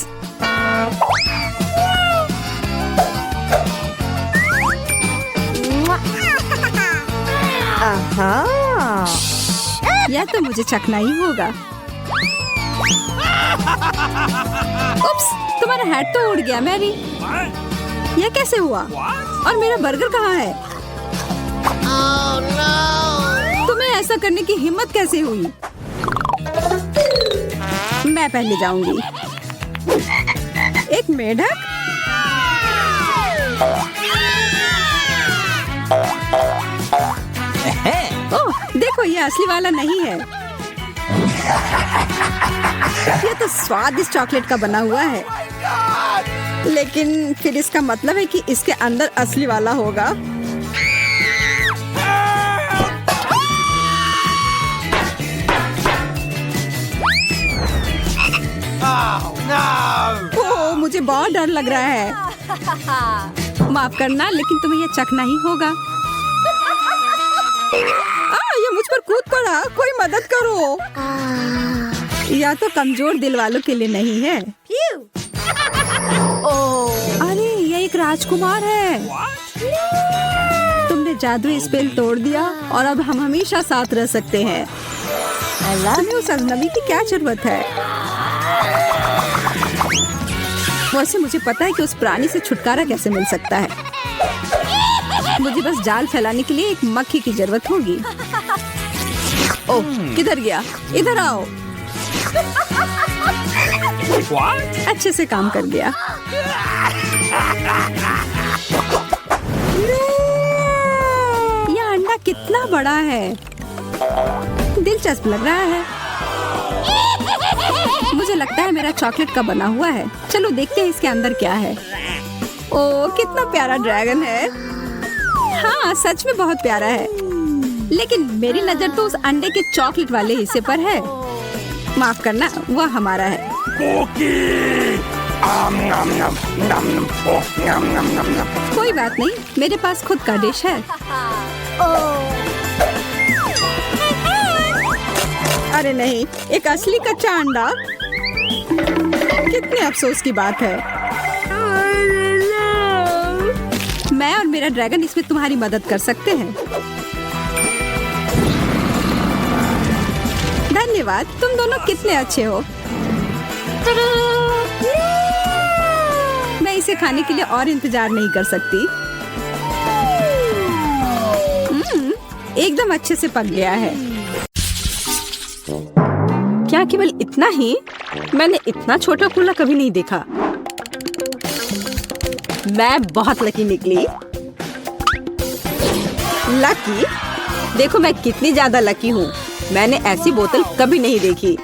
S1: यह तो मुझे चखना ही होगा। उप्स, तुम्हारा हैट तो उड़ गया मैरी।
S2: What?
S1: यह कैसे हुआ?
S2: What?
S1: और मेरा बर्गर कहाँ है? तुम्हें ऐसा करने की हिम्मत कैसे हुई? मैं पहले जाऊंगी। एक मेढक? ओह, देखो ये असली वाला नहीं है। ये तो स्वादिष्ट चॉकलेट का बना हुआ है। लेकिन फिर इसका मतलब है कि इसके अंदर असली वाला होगा।
S2: Oh no!
S1: ओह, मुझे बहुत डर लग रहा है। माफ करना, लेकिन तुम्हें ये चखना ही होगा। ये मुझ पर कूद पड़ा। कोई मदद करो। यह तो कमजोर दिल वालों के लिए नहीं है।
S3: Phew. Oh.
S1: अरे ये एक राजकुमार है। तुमने जादुई स्पेल तोड़ दिया और अब हम हमेशा साथ रह सकते हैं। तुम्हें उस अजनबी की क्या जरूरत है? वैसे मुझे पता है कि उस प्राणी से छुटकारा कैसे मिल सकता है। मुझे बस जाल फैलाने के लिए एक मक्खी की जरूरत होगी। ओह, किधर गया? इधर आओ।
S2: What?
S1: अच्छे से काम कर गया। यह अंडा कितना बड़ा है। दिलचस्प लग रहा है। मुझे लगता है मेरा चॉकलेट का बना हुआ है। चलो देखते हैं इसके अंदर क्या है। ओह, कितना प्यारा ड्रैगन है। हाँ, सच में बहुत प्यारा है। लेकिन मेरी नजर तो उस अंडे के चॉकलेट वाले हिस्से पर है। माफ करना, वह हमारा है।
S2: Cookie! Nom nom nom nom. Oh, nom nom nom nom.
S1: कोई बात नहीं, मेरे पास खुद का डिश है। अरे नहीं, एक असली कच्चा अंडा। कितने अफसोस की बात है। मैं और मेरा ड्रैगन इसमें तुम्हारी मदद कर सकते हैं। धन्यवाद, तुम दोनों कितने अच्छे हो। मैं इसे इसे खाने के लिए और इंतजार नहीं कर सकती। एकदम अच्छे से पक गया है। क्या केवल इतना ही? मैंने इतना छोटा कोला कभी नहीं देखा। मैं बहुत लकी निकली। लकी? देखो मैं कितनी ज्यादा लकी हूँ। मैंने ऐसी बोतल कभी नहीं देखी।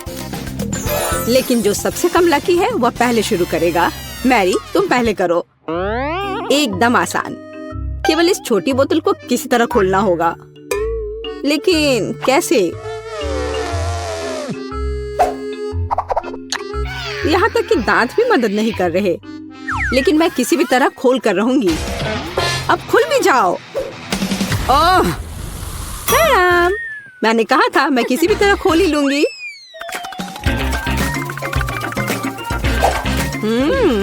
S1: लेकिन जो सबसे कम लकी है वह पहले शुरू करेगा। मैरी, तुम पहले करो। एकदम आसान। केवल इस छोटी बोतल को किसी तरह खोलना होगा। लेकिन कैसे? यहाँ तक कि दांत भी मदद नहीं कर रहे। लेकिन मैं किसी भी तरह खोल कर रहूंगी। अब खुल भी जाओ। ओह, मैडम, मैंने कहा था मैं किसी भी तरह खोल ही लूंगी।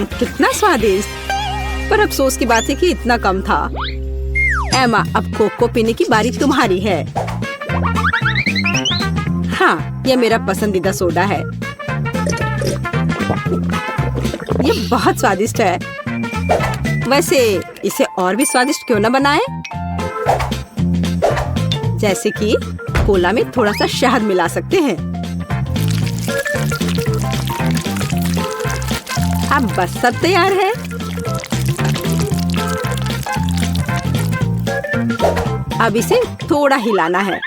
S1: कितना स्वादिष्ट। पर अफसोस की बात है कि इतना कम था। एमा, अब कोक को पीने की बारी तुम्हारी है। हाँ, यह मेरा पसंदीदा सोडा है। ये बहुत स्वादिष्ट है। वैसे इसे और भी स्वादिष्ट क्यों न बनाएं? जैसे कि कोला में थोड़ा सा शहद मिला सकते हैं। अब बस सब तैयार है। अब इसे थोड़ा हिलाना है।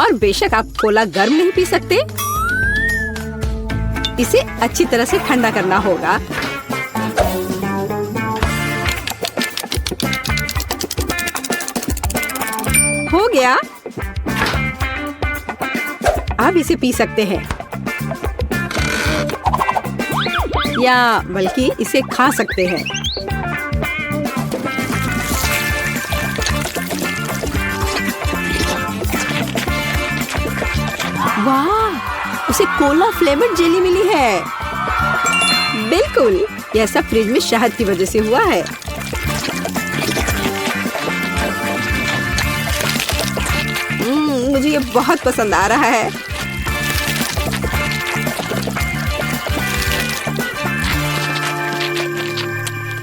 S1: और बेशक आप कोला गर्म नहीं पी सकते। इसे अच्छी तरह से ठंडा करना होगा। हो गया। अब इसे पी सकते हैं या बल्कि इसे खा सकते हैं। वाह, उसे कोला फ्लेवर्ड जेली मिली है। बिल्कुल, यह सब फ्रिज में शहद की वजह से हुआ है। मुझे ये बहुत पसंद आ रहा है।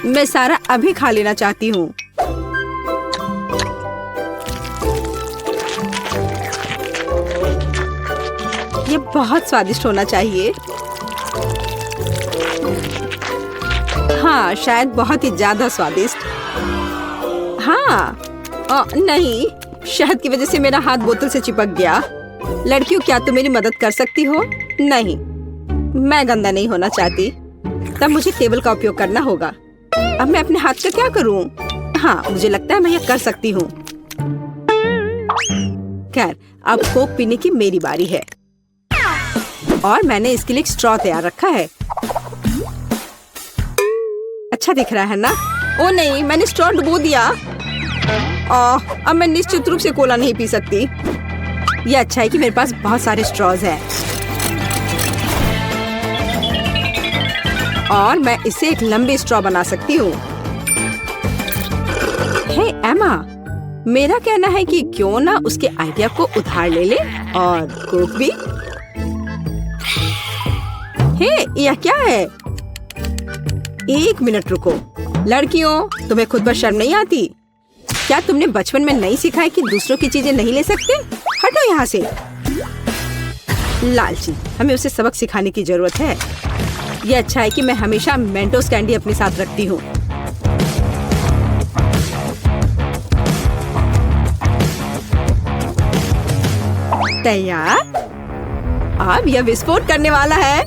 S1: मैं सारा अभी खा लेना चाहती हूँ। ये बहुत स्वादिष्ट होना चाहिए। हाँ, शायद बहुत ही ज्यादा स्वादिष्ट। हाँ, नहीं, शहद की वजह से मेरा हाथ बोतल से चिपक गया। लड़कियों, क्या तुम मेरी मदद कर सकती हो? नहीं, मैं गंदा नहीं होना चाहती। तब मुझे टेबल का उपयोग करना होगा। अब मैं अपने हाथ का क्या करूं? हाँ, मुझे लगता है मैं ये कर सकती हूँ। खैर, अब कोक पीने की मेरी बारी है। और मैंने इसके लिए एक स्ट्रॉ तैयार रखा है। अच्छा दिख रहा है ना? ओ नहीं, मैंने स्ट्रॉ डुबो दिया। अब मैं निश्चित रूप से कोला नहीं पी सकती। ये अच्छा है कि मेरे पास बहुत सारे स्ट्रॉज हैं। और मैं इससे एक लंबी स्ट्रॉ बना सकती हूँ। हे एमा, मेरा कहना है कि क्यों ना उसके आइडिया को उधार ले ले और कोक भी। हे, यह क्या है? एक मिनट रुको। लड़कियों, तुम्हें खुद पर शर्म नहीं आती? क्या तुमने बचपन में नहीं सीखा है कि दूसरों की चीजें नहीं ले सकते? हटो यहाँ से। लालची, हमें उसे सबक सिखाने की जरूरत है। ये अच्छा है कि मैं हमेशा मेंटोस कैंडी अपने साथ रखती हूँ। तैयार? अब यह विस्फोट करने वाला है।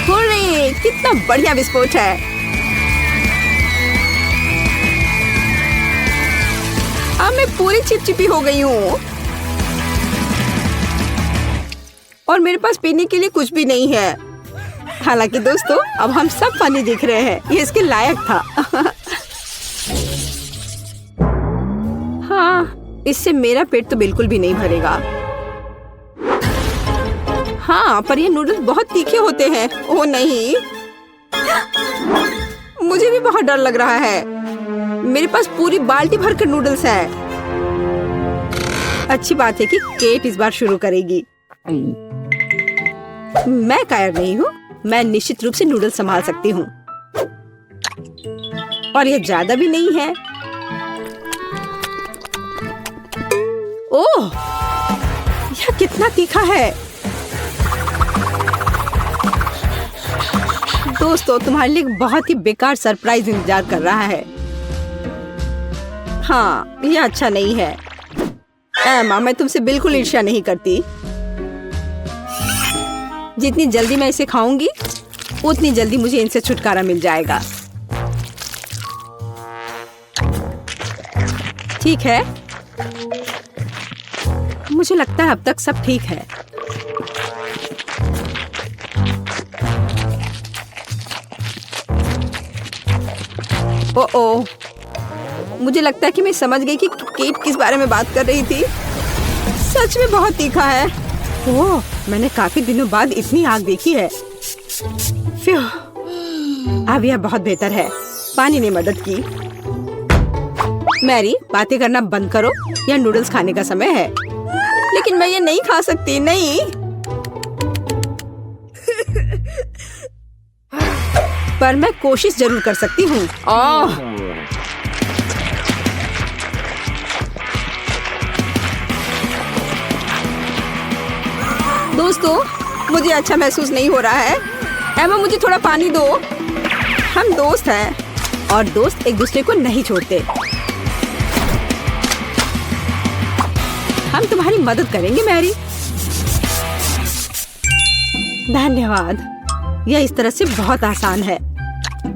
S1: हुर्रे, कितना बढ़िया विस्फोट है। अब मैं पूरी चिपचिपी हो गई हूँ और मेरे पास पीने के लिए कुछ भी नहीं है। हालांकि दोस्तों, अब हम सब फनी दिख रहे हैं। ये इसके लायक था। हाँ, इससे मेरा पेट तो बिल्कुल भी नहीं भरेगा। हाँ, पर ये नूडल्स बहुत तीखे होते हैं। ओह नहीं, मुझे भी बहुत डर लग रहा है। मेरे पास पूरी बाल्टी भरकर नूडल्स है। अच्छी बात है कि केट इस बार शुरू करेगी। मैं कायर नहीं हूँ। मैं निश्चित रूप से नूडल्स संभाल सकती हूँ। और यह ज्यादा भी नहीं है। ओह, यह कितना तीखा है। दोस्तों, तुम्हारे लिए एक बहुत ही बेकार सरप्राइज इंतजार कर रहा है। हाँ, यह अच्छा नहीं है। एमा, मैं तुमसे बिल्कुल ईर्ष्या नहीं करती। जितनी जल्दी मैं इसे खाऊंगी, उतनी जल्दी मुझे इनसे छुटकारा मिल जाएगा। ठीक है, मुझे लगता है अब तक सब ठीक है। ओह, मुझे लगता है कि मैं समझ गई कि केट किस बारे में बात कर रही थी। सच में बहुत तीखा है। ओह, मैंने काफी दिनों बाद इतनी आग देखी है। फ्यू, अब यह बहुत बेहतर है। पानी ने मदद की। मैरी, बातें करना बंद करो। यह नूडल्स खाने का समय है। लेकिन मैं ये नहीं खा सकती। नहीं। पर मैं कोशिश जरूर कर सकती हूँ। दोस्तों, मुझे अच्छा महसूस नहीं हो रहा है। एमा, मुझे थोड़ा पानी दो। हम दोस्त हैं और दोस्त एक दूसरे को नहीं छोड़ते। हम तुम्हारी मदद करेंगे मैरी। धन्यवाद। यह इस तरह से बहुत आसान है।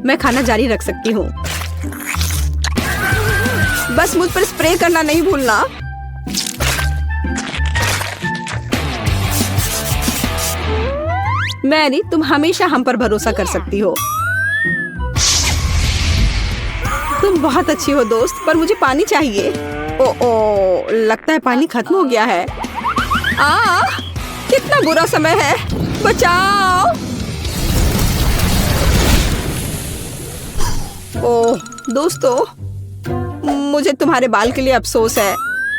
S1: मैं खाना जारी रख सकती हूँ। बस मुझ पर स्प्रे करना नहीं भूलना। मैरी, तुम हमेशा हम पर भरोसा कर सकती हो। तुम बहुत अच्छी हो दोस्त, पर मुझे पानी चाहिए। ओह, लगता है पानी खत्म हो गया है। कितना बुरा समय है। बचाओ। ओह दोस्तों, मुझे तुम्हारे बाल के लिए अफसोस है,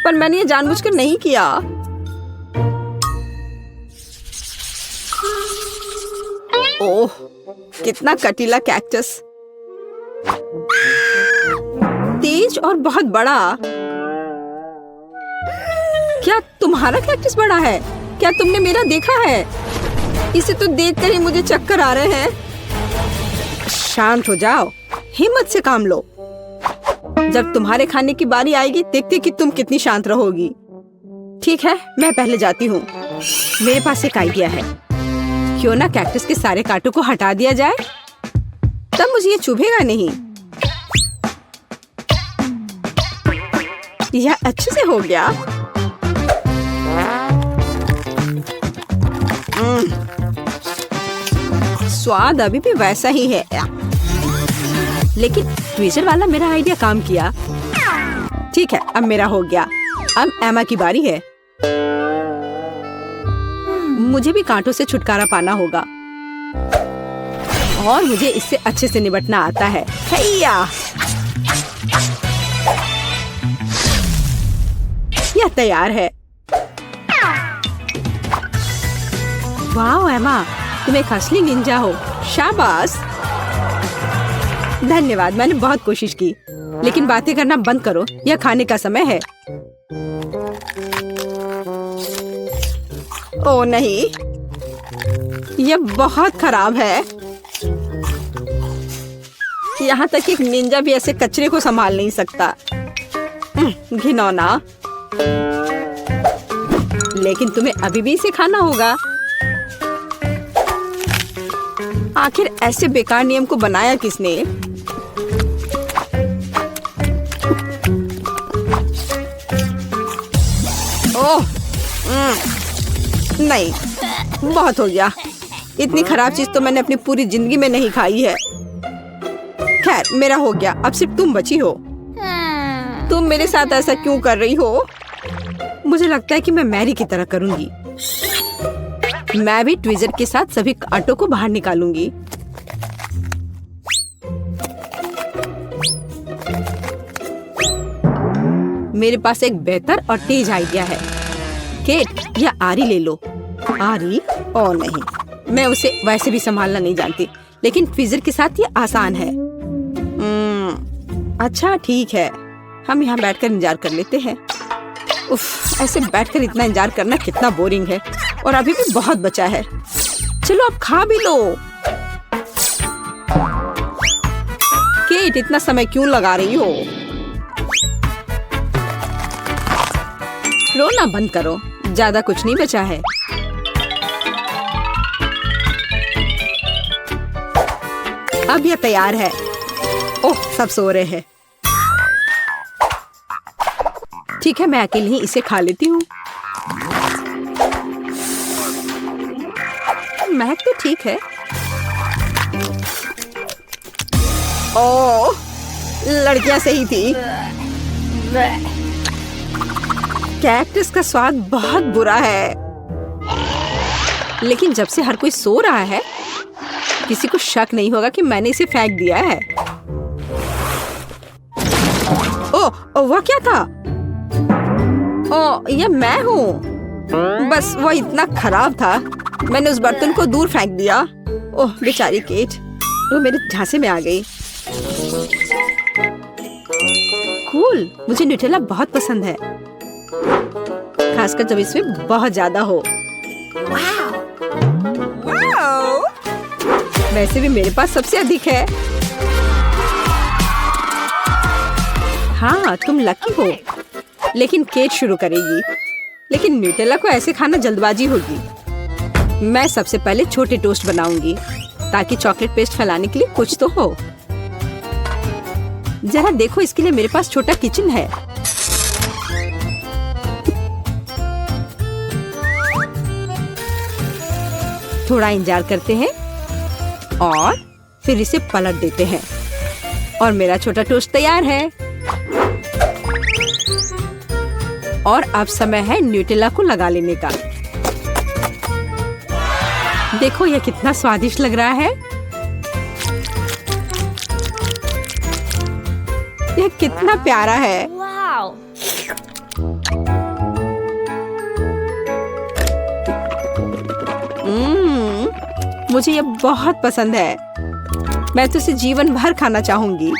S1: पर मैंने ये जानबूझकर नहीं किया। ओह, कितना कटीला कैक्टस। तेज और बहुत बड़ा। क्या तुम्हारा कैक्टस बड़ा है? क्या तुमने मेरा देखा है? इसे तो देखकर ही मुझे चक्कर आ रहे हैं। शांत हो जाओ, हिम्मत से काम लो। जब तुम्हारे खाने की बारी आएगी, देखते कि तुम कितनी शांत रहोगी। ठीक है, मैं पहले जाती हूँ। मेरे पास एक आइडिया है। क्यों ना कैक्टस के सारे कांटों को हटा दिया जाए, तब मुझे ये चुभेगा नहीं। यह अच्छे से हो गया। स्वाद अभी भी वैसा ही है, लेकिन ट्विजर वाला मेरा आइडिया काम किया। ठीक है, अब मेरा हो गया। अब एमा की बारी है। मुझे भी कांटों से छुटकारा पाना होगा और मुझे इससे अच्छे से निपटना आता है। हैया! यह तैयार है। वाह एमा, तुम एक असली निंजा हो। शाबाश। धन्यवाद, मैंने बहुत कोशिश की। लेकिन बातें करना बंद करो, यह खाने का समय है। ओह नहीं, यह बहुत खराब है। यहाँ तक एक निंजा भी ऐसे कचरे को संभाल नहीं सकता। घिनौना। लेकिन तुम्हें अभी भी इसे खाना होगा। आखिर ऐसे बेकार नियम को बनाया किसने? ओह, नहीं, बहुत हो गया। इतनी खराब चीज तो मैंने अपनी पूरी जिंदगी में नहीं खाई है। खैर, मेरा हो गया। अब सिर्फ तुम बची हो। तुम मेरे साथ ऐसा क्यों कर रही हो? मुझे लगता है कि मैं मैरी की तरह करूंगी। मैं भी ट्विजर के साथ सभी कांटों को बाहर निकालूंगी। मेरे पास एक बेहतर और तेज आइडिया है। केट, यह आरी ले लो। आरी? ओ नहीं, मैं उसे वैसे भी संभालना नहीं जानती, लेकिन फ्रीजर के साथ ये आसान है। अच्छा ठीक है, हम यहाँ बैठकर इंतजार कर लेते हैं। उफ, ऐसे बैठकर इतना इंतजार करना कितना बोरिंग है, और अभी भी बहुत बचा है। चलो अब खा भी लो। केट, इतना समय क्यों लगा रही हो? रोना बंद करो, ज्यादा कुछ नहीं बचा है। अब यह तैयार है। ओह, सब सो रहे हैं। ठीक है, मैं अकेले ही इसे खा लेती हूँ। महक तो ठीक है। ओह, लड़कियां सही थी। कैक्टस का स्वाद बहुत बुरा है, लेकिन जब से हर कोई सो रहा है, किसी को शक नहीं होगा कि मैंने इसे फेंक दिया है। ओह, वह क्या था? ओह, यह मैं हूँ। बस वह इतना खराब था, मैंने उस बर्तन को दूर फेंक दिया। ओह बेचारी केट, वो मेरे झांसे में आ गई। कूल, मुझे न्यूटेला बहुत पसंद है, खासकर जब इसमें बहुत ज्यादा हो। वैसे भी मेरे पास सबसे अधिक है। हाँ, तुम लकी हो, लेकिन केट शुरू करेगी। लेकिन न्यूटेला को ऐसे खाना जल्दबाजी होगी। मैं सबसे पहले छोटे टोस्ट बनाऊंगी, ताकि चॉकलेट पेस्ट फैलाने के लिए कुछ तो हो। जरा देखो, इसके लिए मेरे पास छोटा किचन है। थोड़ा इंतजार करते हैं और फिर इसे पलट देते हैं, और मेरा छोटा टोस्ट तैयार है। और अब समय है न्यूटेला को लगा लेने का। देखो यह कितना स्वादिष्ट लग रहा है। यह कितना प्यारा है।
S3: Wow.
S1: मुझे यह बहुत पसंद है। मैं तो इसे जीवन भर खाना चाहूंगी।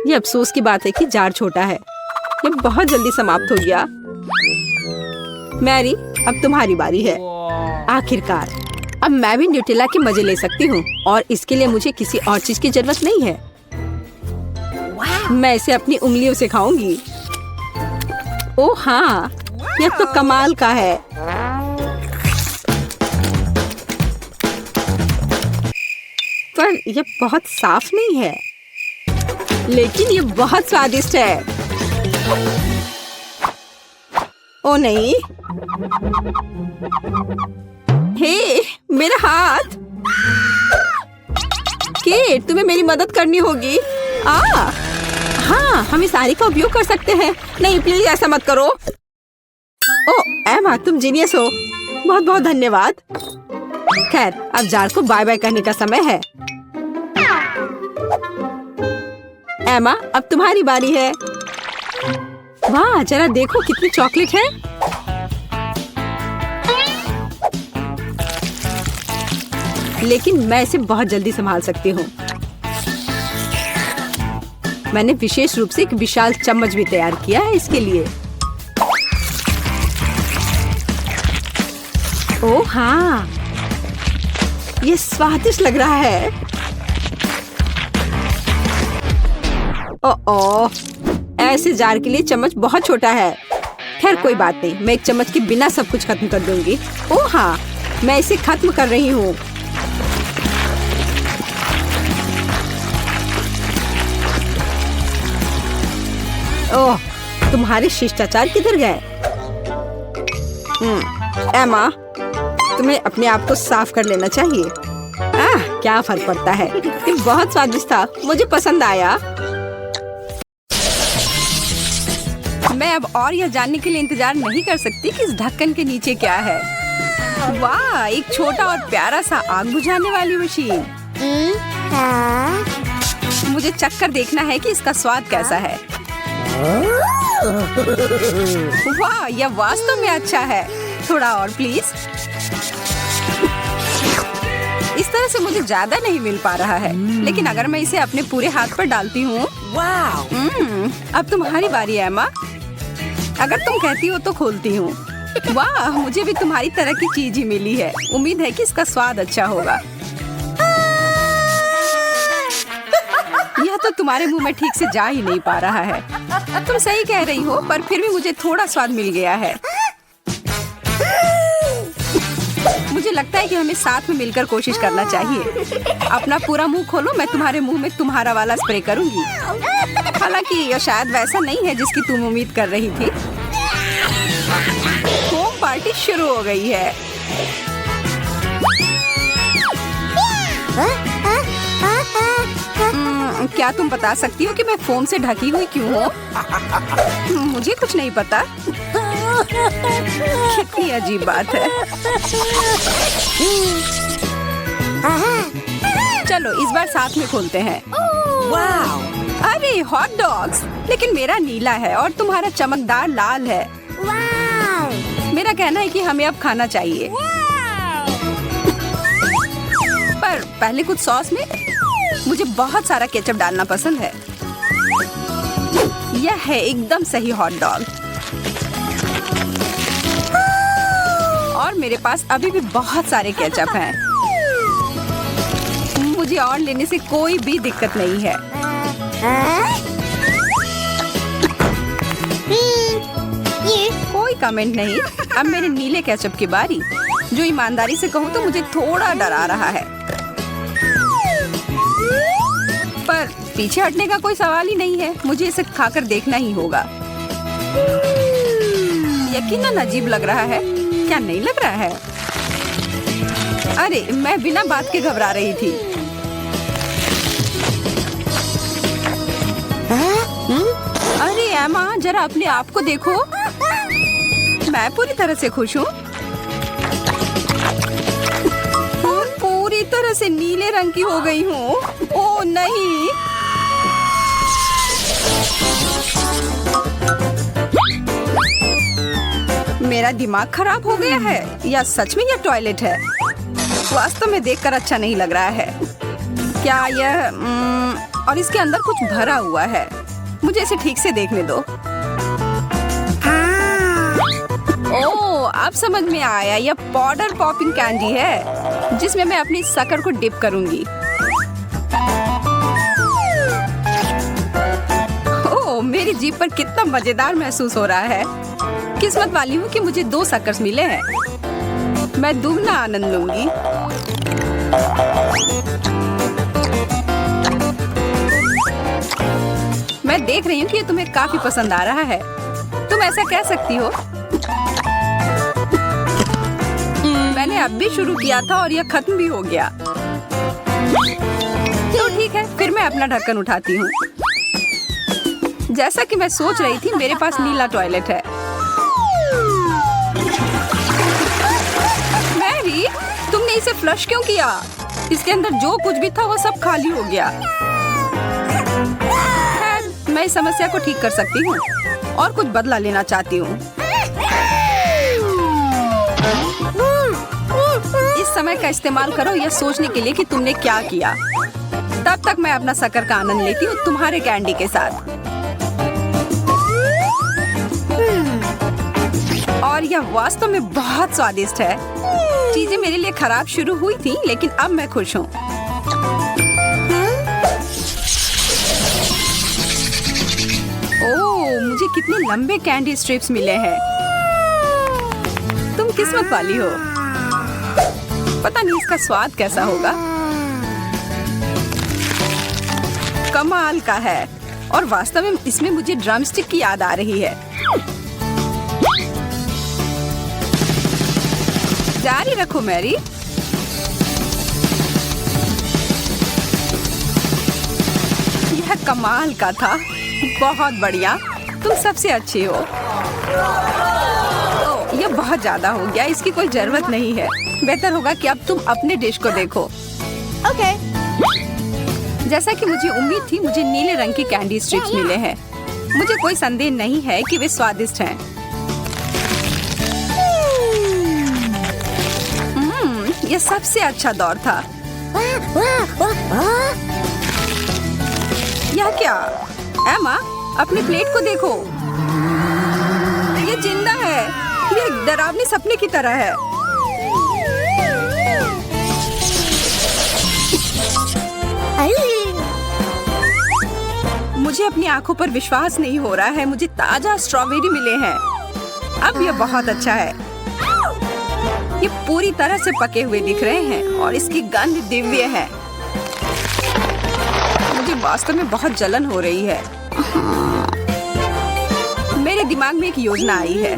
S1: ये अफसोस की बात है कि जार छोटा है। ये बहुत जल्दी समाप्त हो गया। मैरी, अब तुम्हारी बारी है। आखिरकार अब मैं भी न्यूटेला के मजे ले सकती हूँ, और इसके लिए मुझे किसी और चीज की जरूरत नहीं है। मैं इसे अपनी उंगलियों से खाऊंगी। ओह हाँ, यह तो कमाल का है। पर यह बहुत साफ नहीं है, लेकिन ये बहुत स्वादिष्ट है। ओ नहीं, हे मेरा हाथ। केट, तुम्हें मेरी मदद करनी होगी। हाँ, हम इस आरी का उपयोग कर सकते हैं। नहीं प्लीज ऐसा मत करो। ओ एमा, तुम जीनियस हो। बहुत बहुत धन्यवाद। खैर, अब जार को बाय बाय कहने का समय है। एमा, अब तुम्हारी बारी है। वाह, जरा देखो कितनी चॉकलेट है। लेकिन मैं इसे बहुत जल्दी संभाल सकती हूँ। मैंने विशेष रूप से एक विशाल चम्मच भी तैयार किया है इसके लिए। ओह हाँ, ये स्वादिष्ट लग रहा है। ओह, ऐसे जार के लिए चम्मच बहुत छोटा है। खैर कोई बात नहीं, मैं एक चम्मच के बिना सब कुछ खत्म कर दूंगी। ओह हाँ, मैं इसे खत्म कर रही हूँ। ओह, तुम्हारे शिष्टाचार किधर गए? एमा, तुम्हें अपने आप को साफ कर लेना चाहिए। क्या फर्क पड़ता है, ये बहुत स्वादिष्ट था, मुझे पसंद आया। मैं अब और यह जानने के लिए इंतजार नहीं कर सकती कि इस ढक्कन के नीचे क्या है। वाह, एक छोटा और प्यारा सा आग बुझाने वाली मशीन। मुझे चक्कर देखना है कि इसका स्वाद कैसा है। वाह, यह वास्तव में अच्छा है। थोड़ा और प्लीज। इस तरह से मुझे ज्यादा नहीं मिल पा रहा है, लेकिन अगर मैं इसे अपने पूरे हाथ पर डालती हूँ। अब तुम्हारी बारी है एम्मा। अगर तुम कहती हो तो खोलती हूँ। वाह, मुझे भी तुम्हारी तरह की चीज ही मिली है। उम्मीद है कि इसका स्वाद अच्छा होगा। यह तो तुम्हारे मुंह में ठीक से जा ही नहीं पा रहा है। तुम सही कह रही हो, पर फिर भी मुझे थोड़ा स्वाद मिल गया है। मुझे लगता है कि हमें साथ में मिलकर कोशिश करना चाहिए। अपना पूरा मुंह खोलो, मैं तुम्हारे मुंह में तुम्हारा वाला स्प्रे करूंगी। हालांकि यह शायद वैसा नहीं है जिसकी तुम उम्मीद कर रही थी। होम पार्टी शुरू हो गई है। क्या तुम बता सकती हो कि मैं फोम से ढकी हुई क्यों हूँ? मुझे कुछ नहीं पता। कितनी अजीब बात है। चलो इस बार साथ में खोलते हैं। अरे हॉट डॉग्स, लेकिन मेरा नीला है और तुम्हारा चमकदार लाल है। मेरा कहना है कि हमें अब खाना चाहिए। पर पहले कुछ सॉस में मुझे बहुत सारा केचप डालना पसंद है। यह है एकदम सही हॉट डॉग। और मेरे पास अभी भी बहुत सारे केचप हैं। मुझे और लेने से कोई भी दिक्कत नहीं है। कोई कमेंट नहीं। अब मेरे नीले केचप की बारी। जो ईमानदारी से कहूँ तो मुझे थोड़ा डरा रहा है, पर पीछे हटने का कोई सवाल ही नहीं है। मुझे इसे खाकर देखना ही होगा। यकीनन अजीब लग रहा है, क्या नहीं लग रहा है? अरे मैं बिना बात के घबरा रही थी। अरे एम्मा, जरा अपने आप को देखो। मैं पूरी तरह से खुश हूँ। पूरी तरह से नीले रंग की हो गई हूँ। ओह नहीं। मेरा दिमाग खराब हो गया है या सच में यह टॉयलेट है? वास्तव में देखकर अच्छा नहीं लग रहा है। क्या यह और इसके अंदर कुछ भरा हुआ है। मुझे इसे ठीक से देखने दो। ओह, अब समझ में आया। यह पाउडर पॉपिंग कैंडी है जिसमें मैं अपनी शक्कर को डिप करूंगी। ओह, मेरी जीभ पर कितना मजेदार महसूस हो रहा है। किस्मत वाली हूँ कि मुझे 2 शक्कर्स मिले हैं। मैं दुगना आनंद लूंगी। मैं देख रही हूँ कि ये तुम्हें काफी पसंद आ रहा है। तुम ऐसा कह सकती हो। मैंने अब भी शुरू किया था और यह खत्म भी हो गया। तो ठीक है, फिर मैं अपना ढक्कन उठाती हूँ। जैसा कि मैं सोच रही थी, मेरे पास नीला टॉयलेट है। मैरी, तुमने इसे फ्लश क्यों किया? इसके अंदर जो कुछ भी था वो सब खाली हो गया। मैं इस समस्या को ठीक कर सकती हूँ और कुछ बदला लेना चाहती हूँ। इस समय का इस्तेमाल करो यह सोचने के लिए कि तुमने क्या किया। तब तक मैं अपना शक्कर का आनंद लेती हूँ तुम्हारे कैंडी के साथ। और यह वास्तव में बहुत स्वादिष्ट है। चीजें मेरे लिए खराब शुरू हुई थी, लेकिन अब मैं खुश हूँ। ओह, मुझे कितने लंबे कैंडी स्ट्रिप्स मिले हैं। तुम किस्मत वाली हो। पता नहीं इसका स्वाद कैसा होगा। कमाल का है। और वास्तव में इसमें मुझे ड्रमस्टिक की याद आ रही है। जारी रखो मैरी। यह कमाल का था। बहुत बढ़िया, तुम सबसे अच्छी हो। ओह, यह बहुत ज्यादा हो गया। इसकी कोई जरूरत नहीं है। बेहतर होगा कि अब तुम अपने डिश को देखो।
S3: Okay.
S1: जैसा कि मुझे उम्मीद थी, मुझे नीले रंग की कैंडी स्ट्रिप्स मिले हैं। मुझे कोई संदेह नहीं है कि वे स्वादिष्ट हैं। यह सबसे अच्छा दौर था। यह क्या? एमा, अपनी प्लेट को देखो। ये जिंदा है। ये एक डरावने सपने की तरह है। मुझे अपनी आंखों पर विश्वास नहीं हो रहा है। मुझे ताजा स्ट्रॉबेरी मिले हैं। अब यह बहुत अच्छा है। ये पूरी तरह से पके हुए दिख रहे हैं और इसकी गंध दिव्य है। मुझे वास्तव में बहुत जलन हो रही है। मेरे दिमाग में एक योजना आई है।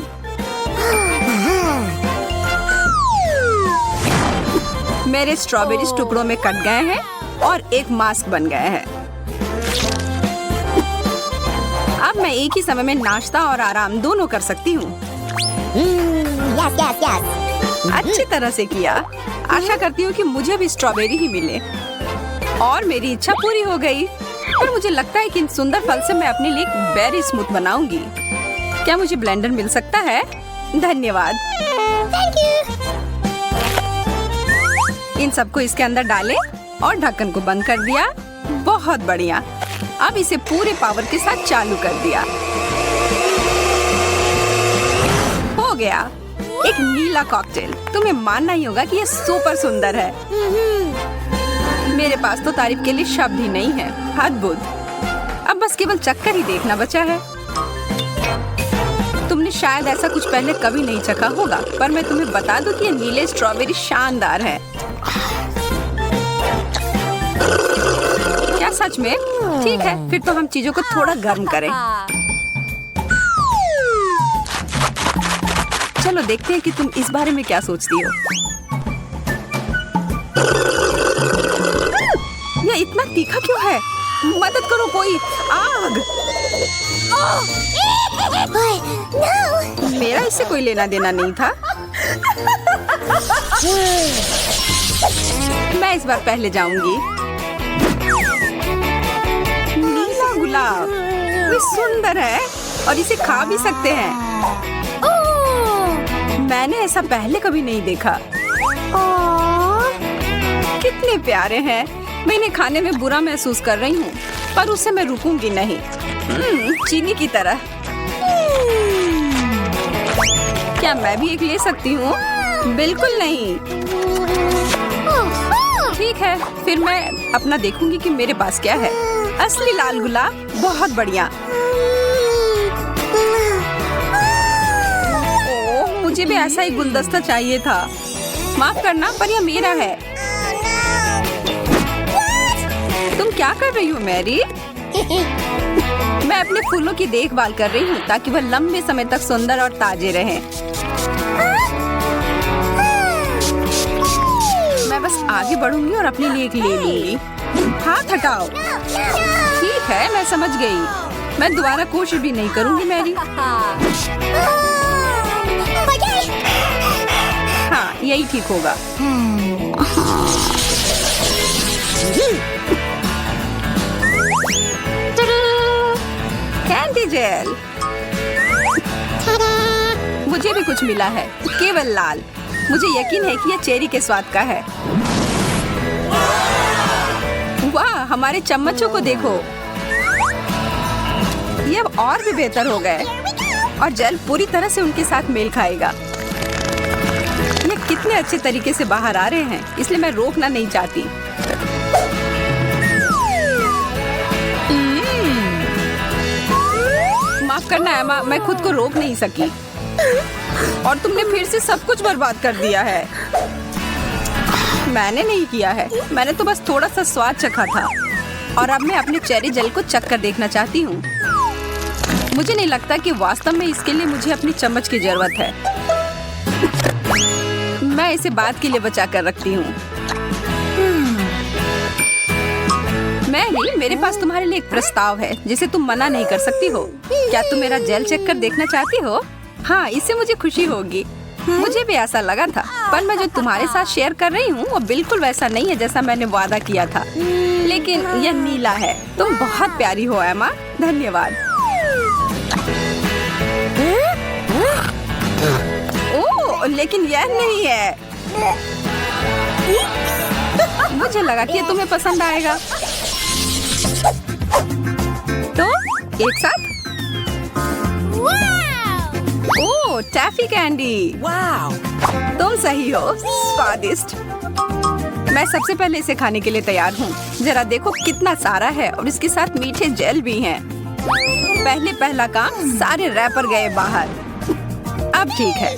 S1: मेरे स्ट्रॉबेरी टुकड़ों में कट गए हैं और एक मास्क बन गए हैं। अब मैं एक ही समय में नाश्ता और आराम दोनों कर सकती हूँ। अच्छी तरह से किया। आशा करती हूँ कि मुझे भी स्ट्रॉबेरी ही मिले। और मेरी इच्छा पूरी हो गई। पर मुझे लगता है कि इन सुंदर फल से मैं अपने लिए एक बेरी स्मूथ बनाऊंगी। क्या मुझे ब्लेंडर मिल सकता है? धन्यवाद। इन सबको इसके अंदर डालें और ढक्कन को बंद कर दिया। बहुत बढ़िया। अब इसे पूरे पावर के साथ चालू कर दिया। हो गया, एक नीला कॉकटेल। तुम्हें मानना ही होगा कि यह सुपर सुंदर है। मेरे पास तो तारीफ के लिए शब्द ही नहीं है। अद्भुत। अब बस केवल चक्कर ही देखना बचा है। तुमने शायद ऐसा कुछ पहले कभी नहीं चखा होगा, पर मैं तुम्हें बता दूं कि ये नीले स्ट्रॉबेरी शानदार है। क्या सच में? ठीक है, फिर तो हम चीजों को थोड़ा गर्म करें। चलो देखते हैं कि तुम इस बारे में क्या सोचती हो। यह इतना तीखा क्यों है? मदद करो कोई। आग! मेरा इससे कोई लेना देना नहीं था। मैं इस बार पहले जाऊंगी। नीला गुलाब, ये सुंदर है और इसे खा भी सकते हैं। मैंने ऐसा पहले कभी नहीं देखा। कितने प्यारे हैं। मैं इन्हें खाने में बुरा महसूस कर रही हूँ, पर उससे मैं रुकूंगी नहीं। चीनी की तरह। क्या मैं भी एक ले सकती हूँ? बिल्कुल नहीं। ठीक है, फिर मैं अपना देखूंगी कि मेरे पास क्या है। असली लाल गुलाब, बहुत बढ़िया। ओह, मुझे भी ऐसा ही गुलदस्ता चाहिए था। माफ करना, पर यह मेरा है। तुम क्या कर रही हो मैरी? मैं अपने फूलों की देखभाल कर रही हूँ ताकि वह लंबे समय तक सुंदर और ताजे रहें। मैं बस आगे बढ़ूंगी और अपने लिए एक ले लूंगी। हाथ हटाओ। ठीक है, मैं समझ गई। मैं दोबारा कोशिश भी नहीं करूंगी मैरी। हाँ, यही ठीक होगा। Candy gel. मुझे भी कुछ मिला है, केवल लाल। मुझे यकीन है कि यह चेरी के स्वाद का है। वाह, हमारे चम्मचों को देखो। ये अब और भी बेहतर हो गए और जेल पूरी तरह से उनके साथ मेल खाएगा। ये कितने अच्छे तरीके से बाहर आ रहे हैं, इसलिए मैं रोकना नहीं चाहती। माफ करना एमा, मैं खुद को रोक नहीं सकी और तुमने फिर से सब कुछ बर्बाद कर दिया है। मैंने नहीं किया है, मैंने तो बस थोड़ा सा स्वाद चखा था और अब मैं अपने चेरी जेल को चख कर देखना चाहती हूँ। मुझे नहीं लगता कि वास्तव में इसके लिए मुझे अपनी चम्मच की जरूरत है। मैं इसे बाद के लिए बचा कर रखती हूँ। मैरी, मेरे पास तुम्हारे लिए एक प्रस्ताव है जिसे तुम मना नहीं कर सकती हो। क्या तुम मेरा जेल चेक कर देखना चाहती हो? हाँ, इससे मुझे खुशी होगी। मुझे भी ऐसा लगा था, पर मैं जो तुम्हारे साथ शेयर कर रही हूँ वो बिल्कुल वैसा नहीं है जैसा मैंने वादा किया था। लेकिन यह नीला है। तुम बहुत प्यारी हो एमा। धन्यवाद। ओह, लेकिन यह नहीं है। मुझे लगा कि ये तुम्हें पसंद आएगा। तो एक साथ। ओह, टैफी कैंडी। वाव, तुम सही हो, स्वादिष्ट। मैं सबसे पहले इसे खाने के लिए तैयार हूँ। जरा देखो कितना सारा है और इसके साथ मीठे जेल भी हैं। पहला काम, सारे रैपर गए बाहर। अब ठीक है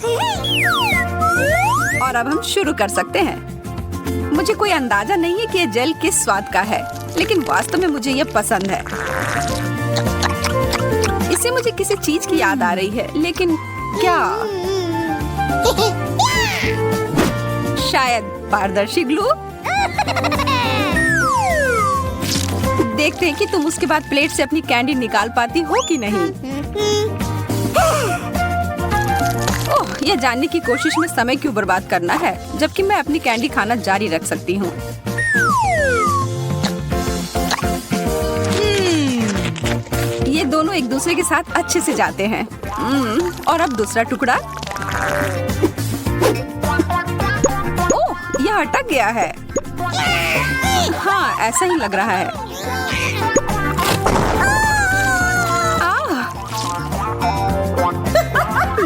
S1: और अब हम शुरू कर सकते हैं। मुझे कोई अंदाजा नहीं है कि ये जेल किस स्वाद का है, लेकिन वास्तव में मुझे ये पसंद है। इससे मुझे किसी चीज की याद आ रही है, लेकिन क्या? शायद पारदर्शी ग्लू। देखते हैं कि तुम उसके बाद प्लेट से अपनी कैंडी निकाल पाती हो कि नहीं। ओह, यह जानने की कोशिश में समय क्यों बर्बाद करना है, जबकि मैं अपनी कैंडी खाना जारी रख सकती हूँ। ये दोनों एक दूसरे के साथ अच्छे से जाते हैं। और अब दूसरा टुकड़ा। ओह, यह अटक गया है। हाँ, ऐसा ही लग रहा है।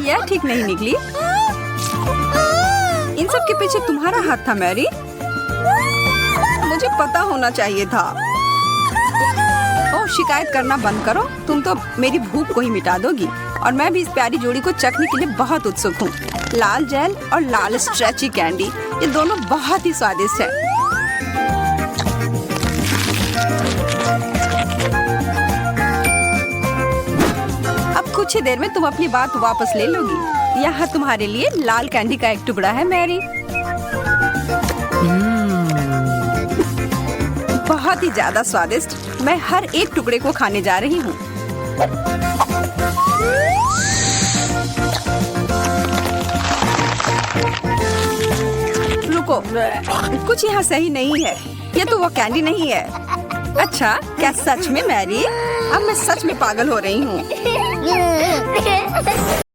S1: यह ठीक नहीं निकली। इन सब के पीछे तुम्हारा हाथ था मैरी। मुझे पता होना चाहिए था। ओह, शिकायत करना बंद करो। तुम तो मेरी भूख को ही मिटा दोगी। और मैं भी इस प्यारी जोड़ी को चखने के लिए बहुत उत्सुक हूँ। लाल जेल और लाल स्ट्रेची कैंडी, ये दोनों बहुत ही स्वादिष्ट है। अब कुछ ही देर में तुम अपनी बात वापस ले लोगी। यहाँ तुम्हारे लिए लाल कैंडी का एक टुकड़ा है मैरी। बहुत ही ज्यादा स्वादिष्ट। मैं हर एक टुकड़े को खाने जा रही हूँ। रुको, कुछ यहाँ सही नहीं है। ये तो वो कैंडी नहीं है। अच्छा, क्या सच में मैरी? अब मैं सच में पागल हो रही हूँ।